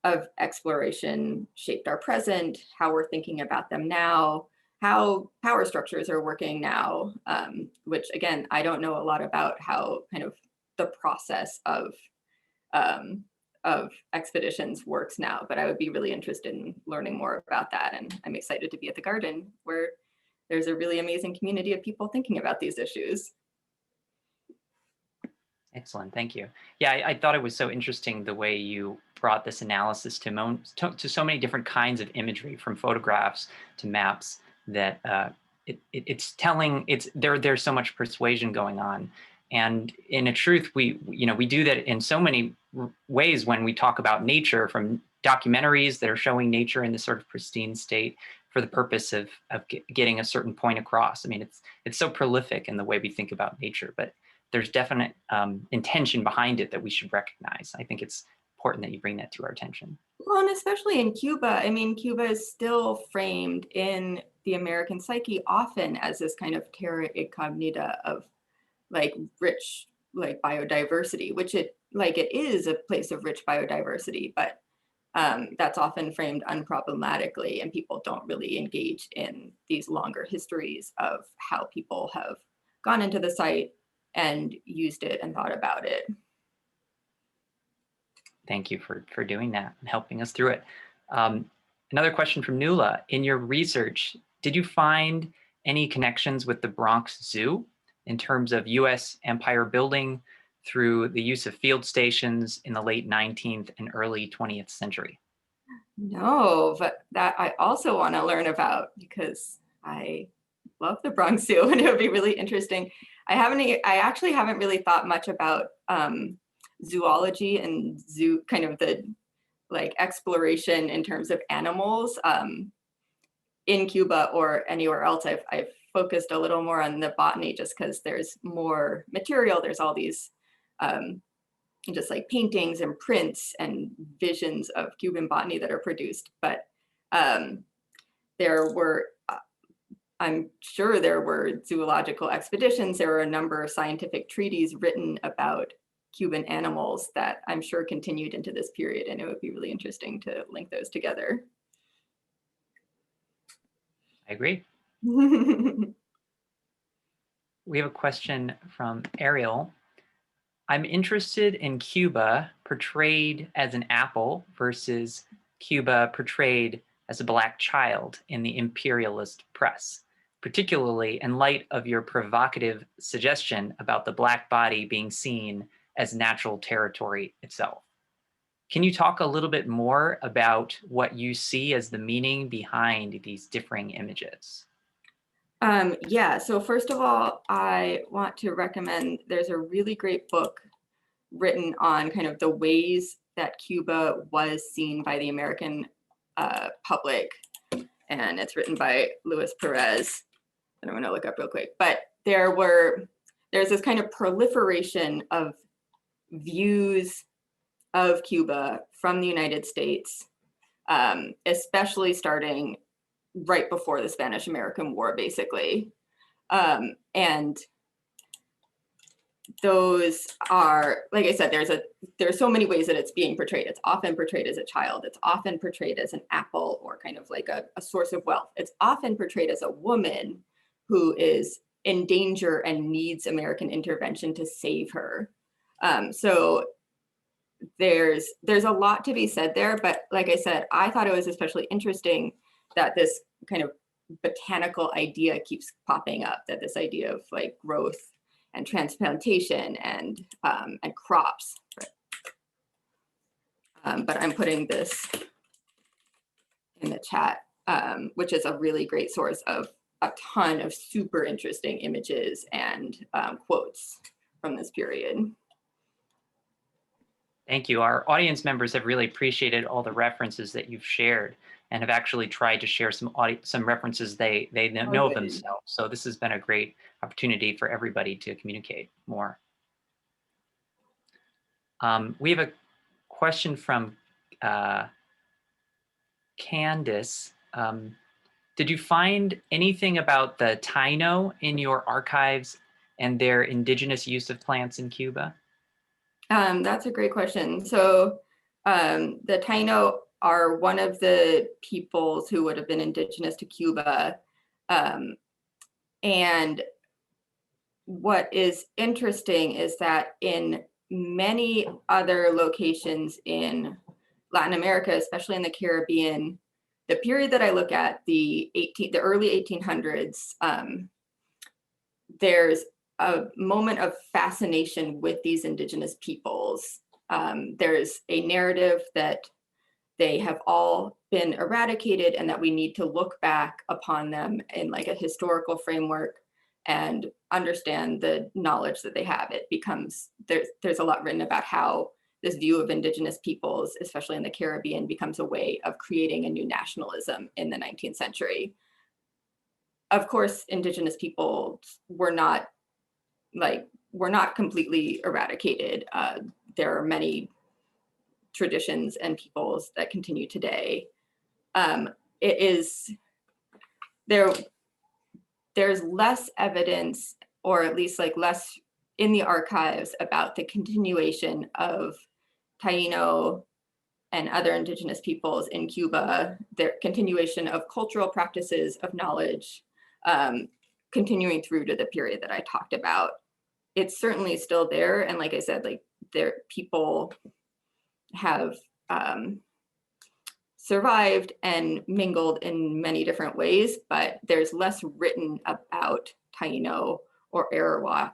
C: of exploration shaped our present, how we're thinking about them now, how power structures are working now, which again, I don't know a lot about how kind of the process of expeditions works now, but I would be really interested in learning more about that. And I'm excited to be at the garden where there's a really amazing community of people thinking about these issues.
A: Excellent, thank you. Yeah, I thought it was so interesting the way you brought this analysis to so many different kinds of imagery, from photographs to maps, that it's telling, there's so much persuasion going on. And in a truth, we do that in so many ways when we talk about nature, from documentaries that are showing nature in this sort of pristine state for the purpose of getting a certain point across. I mean, it's so prolific in the way we think about nature, but there's definite intention behind it that we should recognize. I think it's important that you bring that to our attention.
C: Well, and especially in Cuba, I mean, Cuba is still framed in the American psyche often as this kind of terra incognita of like rich, like biodiversity, which it is a place of rich biodiversity, but that's often framed unproblematically, and people don't really engage in these longer histories of how people have gone into the site and used it and thought about it.
A: Thank you for doing that and helping us through it. Another question from Nuala. In your research, did you find any connections with the Bronx Zoo in terms of US empire building through the use of field stations in the late 19th and early 20th century?
C: No, but that I also want to learn about, because I love the Bronx Zoo and it would be really interesting. I actually haven't really thought much about zoology and zoo, kind of the like exploration in terms of animals in Cuba or anywhere else. I've focused a little more on the botany just because there's more material. There's all these just like paintings and prints and visions of Cuban botany that are produced. But there were, I'm sure there were zoological expeditions. There were a number of scientific treatises written about Cuban animals that I'm sure continued into this period, and it would be really interesting to link those together.
A: I agree. We have a question from Ariel. I'm interested in Cuba portrayed as an apple versus Cuba portrayed as a Black child in the imperialist press, particularly in light of your provocative suggestion about the Black body being seen as natural territory itself. Can you talk a little bit more about what you see as the meaning behind these differing images?
C: Yeah, so first of all, I want to recommend, there's a really great book written on kind of the ways that Cuba was seen by the American public, and it's written by Luis Perez. And I'm going to look up real quick, but there's this kind of proliferation of views of Cuba from the United States, especially starting right before the Spanish-American War, basically. And those are, like I said, there's so many ways that it's being portrayed. It's often portrayed as a child. It's often portrayed as an apple, or kind of like a source of wealth. It's often portrayed as a woman who is in danger and needs American intervention to save her. So there's a lot to be said there, but like I said, I thought it was especially interesting that this kind of botanical idea keeps popping up, that this idea of like growth and transplantation and crops. But I'm putting this in the chat, which is a really great source of a ton of super interesting images and quotes from this period.
A: Thank you. Our audience members have really appreciated all the references that you've shared. and have actually tried to share some references they know of themselves. So this has been a great opportunity for everybody to communicate more. We have a question from Candace. Did you find anything about the Taino in your archives and their indigenous use of plants in Cuba?
C: That's a great question. So the Taino are one of the peoples who would have been indigenous to Cuba. And what is interesting is that in many other locations in Latin America, especially in the Caribbean, the period that I look at, the early 1800s, there's a moment of fascination with these indigenous peoples. There's a narrative that they have all been eradicated and that we need to look back upon them in like a historical framework and understand the knowledge that they have. It becomes, there's a lot written about how this view of indigenous peoples, especially in the Caribbean, becomes a way of creating a new nationalism in the 19th century. Of course, indigenous peoples were not completely eradicated. There are many traditions and peoples that continue today. There's less evidence, or at least like less in the archives, about the continuation of Taino and other indigenous peoples in Cuba, their continuation of cultural practices, of knowledge, continuing through to the period that I talked about. It's certainly still there. And like I said, like people have survived and mingled in many different ways, but there's less written about Taino or Arawak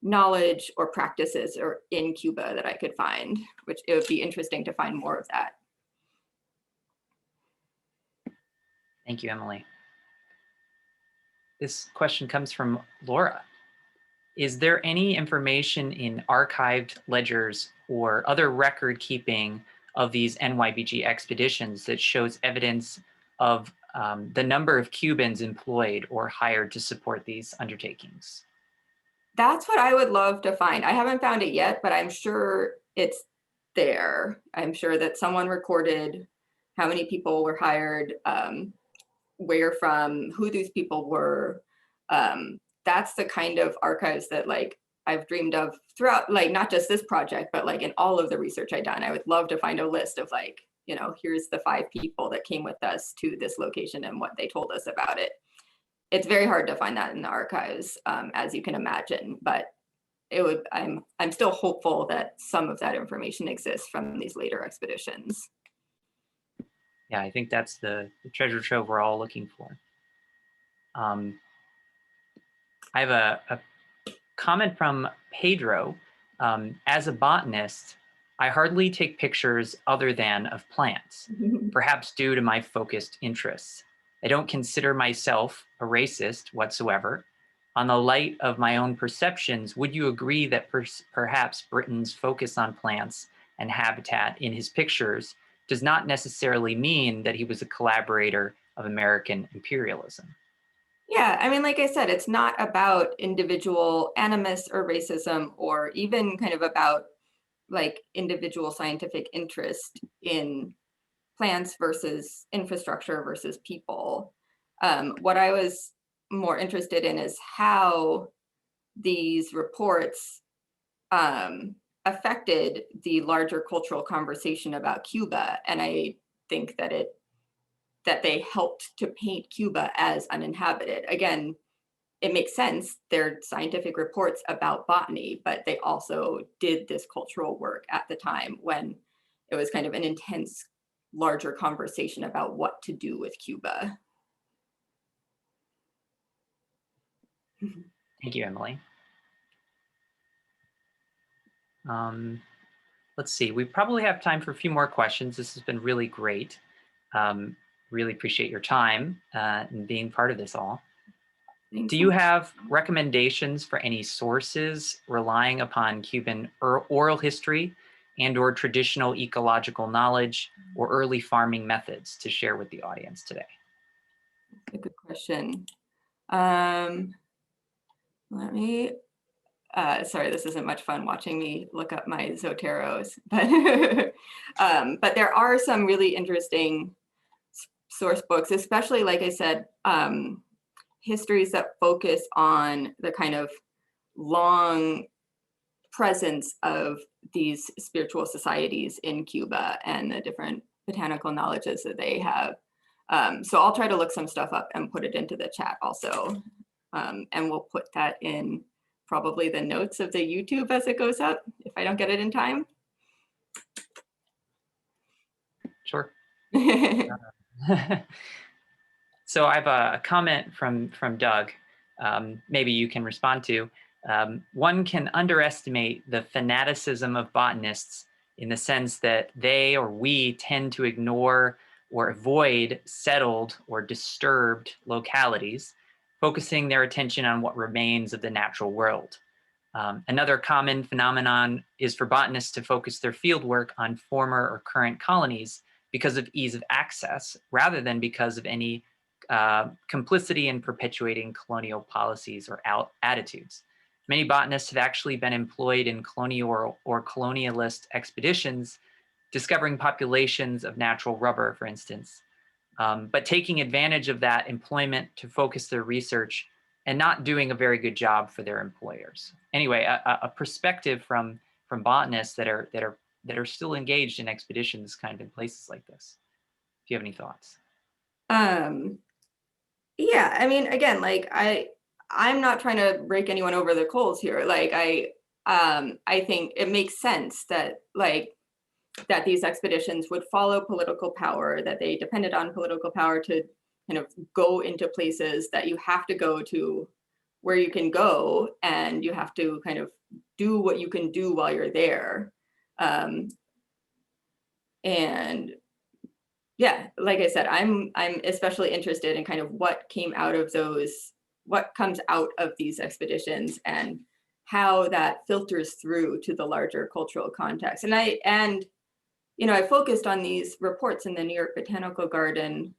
C: knowledge or practices or in Cuba that I could find, which it would be interesting to find more of that.
A: Thank you, Emily. This question comes from Laura. Is there any information in archived ledgers or other record keeping of these NYBG expeditions that shows evidence of the number of Cubans employed or hired to support these undertakings?
C: That's what I would love to find. I haven't found it yet, but I'm sure it's there. I'm sure that someone recorded how many people were hired, where from, who these people were. That's the kind of archives that like I've dreamed of throughout, like not just this project, but like in all of the research I've done. I would love to find a list of like, you know, here's the 5 people that came with us to this location and what they told us about it. It's very hard to find that in the archives, as you can imagine, but it would, I'm still hopeful that some of that information exists from these later expeditions.
A: Yeah, I think that's the treasure trove we're all looking for. I have a comment from Pedro. As a botanist, I hardly take pictures other than of plants, perhaps due to my focused interests. I don't consider myself a racist whatsoever. On the light of my own perceptions, would you agree that perhaps Britain's focus on plants and habitat in his pictures does not necessarily mean that he was a collaborator of American imperialism?
C: Yeah, I mean, like I said, it's not about individual animus or racism, or even kind of about like individual scientific interest in plants versus infrastructure versus people. What I was more interested in is how these reports affected the larger cultural conversation about Cuba. And I think that they helped to paint Cuba as uninhabited. Again, it makes sense. They're scientific reports about botany, but they also did this cultural work at the time when it was kind of an intense, larger conversation about what to do with Cuba.
A: Thank you, Emily. Let's see, we probably have time for a few more questions. This has been really great. Really appreciate your time and being part of this all.
C: Thanks.
A: Do you have recommendations for any sources relying upon Cuban oral history and/or traditional ecological knowledge or early farming methods to share with the audience today?
C: A good question. Let me, sorry, this isn't much fun watching me look up my Zoteros, but there are some really interesting source books, especially, like I said, histories that focus on the kind of long presence of these spiritual societies in Cuba and the different botanical knowledges that they have. So I'll try to look some stuff up and put it into the chat also. And we'll put that in probably the notes of the YouTube as it goes up, if I don't get it in time.
A: Sure. So I have a comment from Doug, maybe you can respond to. One can underestimate the fanaticism of botanists in the sense that they or we tend to ignore or avoid settled or disturbed localities, focusing their attention on what remains of the natural world. Another common phenomenon is for botanists to focus their fieldwork on former or current colonies because of ease of access, rather than because of any complicity in perpetuating colonial policies or attitudes. Many botanists have actually been employed in colonial or colonialist expeditions, discovering populations of natural rubber, for instance, but taking advantage of that employment to focus their research and not doing a very good job for their employers. Anyway, a perspective from botanists that are still engaged in expeditions kind of in places like this. If you have any thoughts.
C: Yeah, I mean, again, like I'm not trying to rake anyone over the coals here. Like I think it makes sense that that these expeditions would follow political power, that they depended on political power to kind of go into places that you have to go to where you can go, and you have to kind of do what you can do while you're there. And yeah, like I said, I'm especially interested in kind of what came out of those, what comes out of these expeditions, and how that filters through to the larger cultural context. And I focused on these reports in the New York Botanical Garden,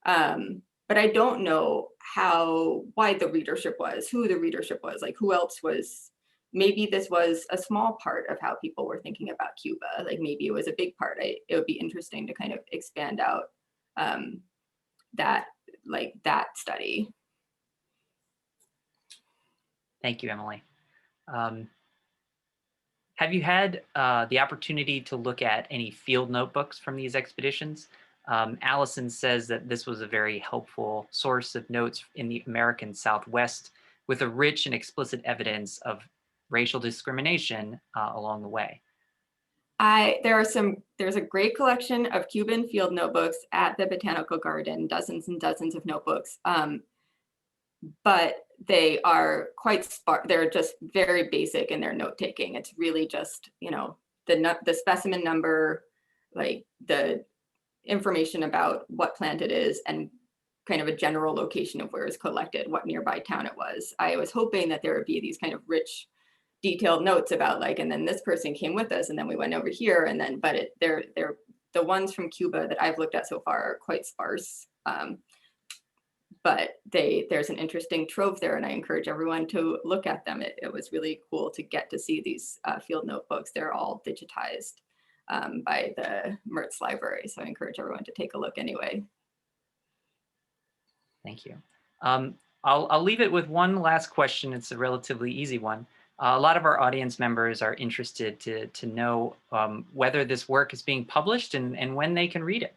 C: but I don't know how wide the readership was, who the readership was, like who else was. Maybe this was a small part of how people were thinking about Cuba. Like maybe it was a big part. It would be interesting to kind of expand out that study.
A: Thank you, Emily. Have you had the opportunity to look at any field notebooks from these expeditions? Allison says that this was a very helpful source of notes in the American Southwest with a rich and explicit evidence of racial discrimination along the way.
C: There's a great collection of Cuban field notebooks at the Botanical Garden, dozens and dozens of notebooks, but they are quite sparse. They're just very basic in their note taking. It's really just, the specimen number, like the information about what plant it is, and kind of a general location of where it's collected, what nearby town it was. I was hoping that there would be these kind of rich, detailed notes about and then this person came with us, and then we went over here, and then, but they're the ones from Cuba that I've looked at so far are quite sparse. But there's an interesting trove there, and I encourage everyone to look at them. It was really cool to get to see these field notebooks. They're all digitized by the Mertz library, so I encourage everyone to take a look anyway.
A: Thank you. I'll leave it with one last question. It's a relatively easy one. A lot of our audience members are interested to know whether this work is being published and when they can read it.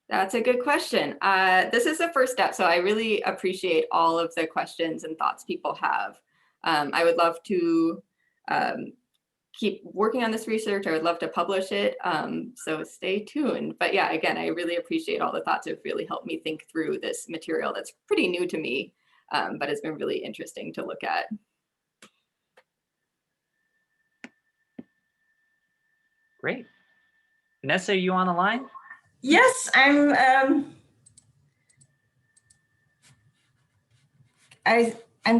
C: That's a good question. This is the first step, so I really appreciate all of the questions and thoughts people have. I would love to keep working on this research. I would love to publish it, so stay tuned. But yeah, again, I really appreciate all the thoughts. It's really helped me think through this material that's pretty new to me, but it's been really interesting to look at.
A: Great. Vanessa, are you on the line?
B: Yes, I'm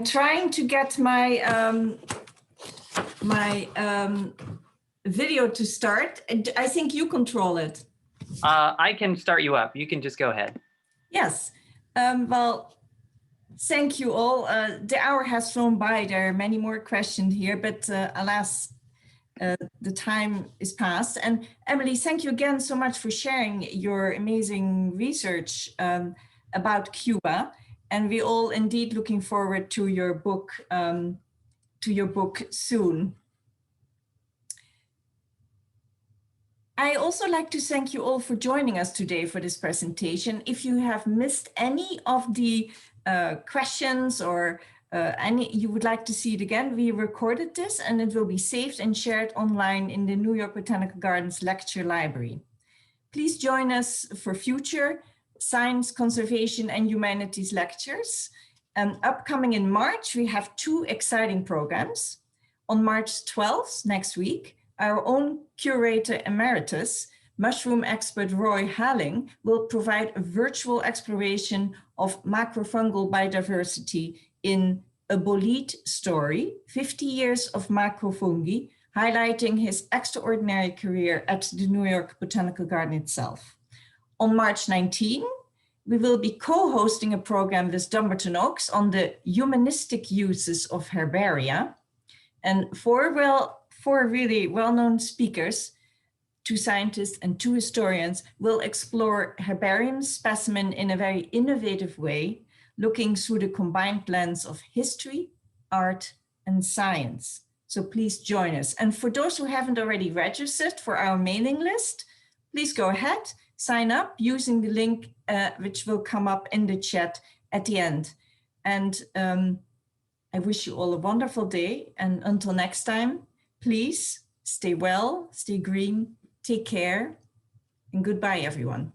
B: trying to get my video to start. I think you control it.
A: I can start you up. You can just go ahead.
B: Yes. Well, thank you all. The hour has flown by. There are many more questions here, but alas, the time is past. And Emily, thank you again so much for sharing your amazing research about Cuba. And we all indeed looking forward to your book soon. I also like to thank you all for joining us today for this presentation. If you have missed any of the questions or any you would like to see it again, we recorded this and it will be saved and shared online in the New York Botanical Gardens lecture library. Please join us for future science, conservation, and humanities lectures. Upcoming in March, we have 2 exciting programs. On March 12th, next week, our own curator emeritus, mushroom expert Roy Halling, will provide a virtual exploration of macrofungal biodiversity in A Bolete Story, 50 Years of Macrofungi, highlighting his extraordinary career at the New York Botanical Garden itself. On March 19, we will be co-hosting a program with Dumbarton Oaks on the humanistic uses of herbaria. And four really well-known speakers, 2 scientists and 2 historians, will explore herbarium specimen in a very innovative way, looking through the combined lens of history, art, and science. So please join us. And for those who haven't already registered for our mailing list, please go ahead, sign up using the link which will come up in the chat at the end. And I wish you all a wonderful day. And until next time, please stay well, stay green, take care, and goodbye, everyone.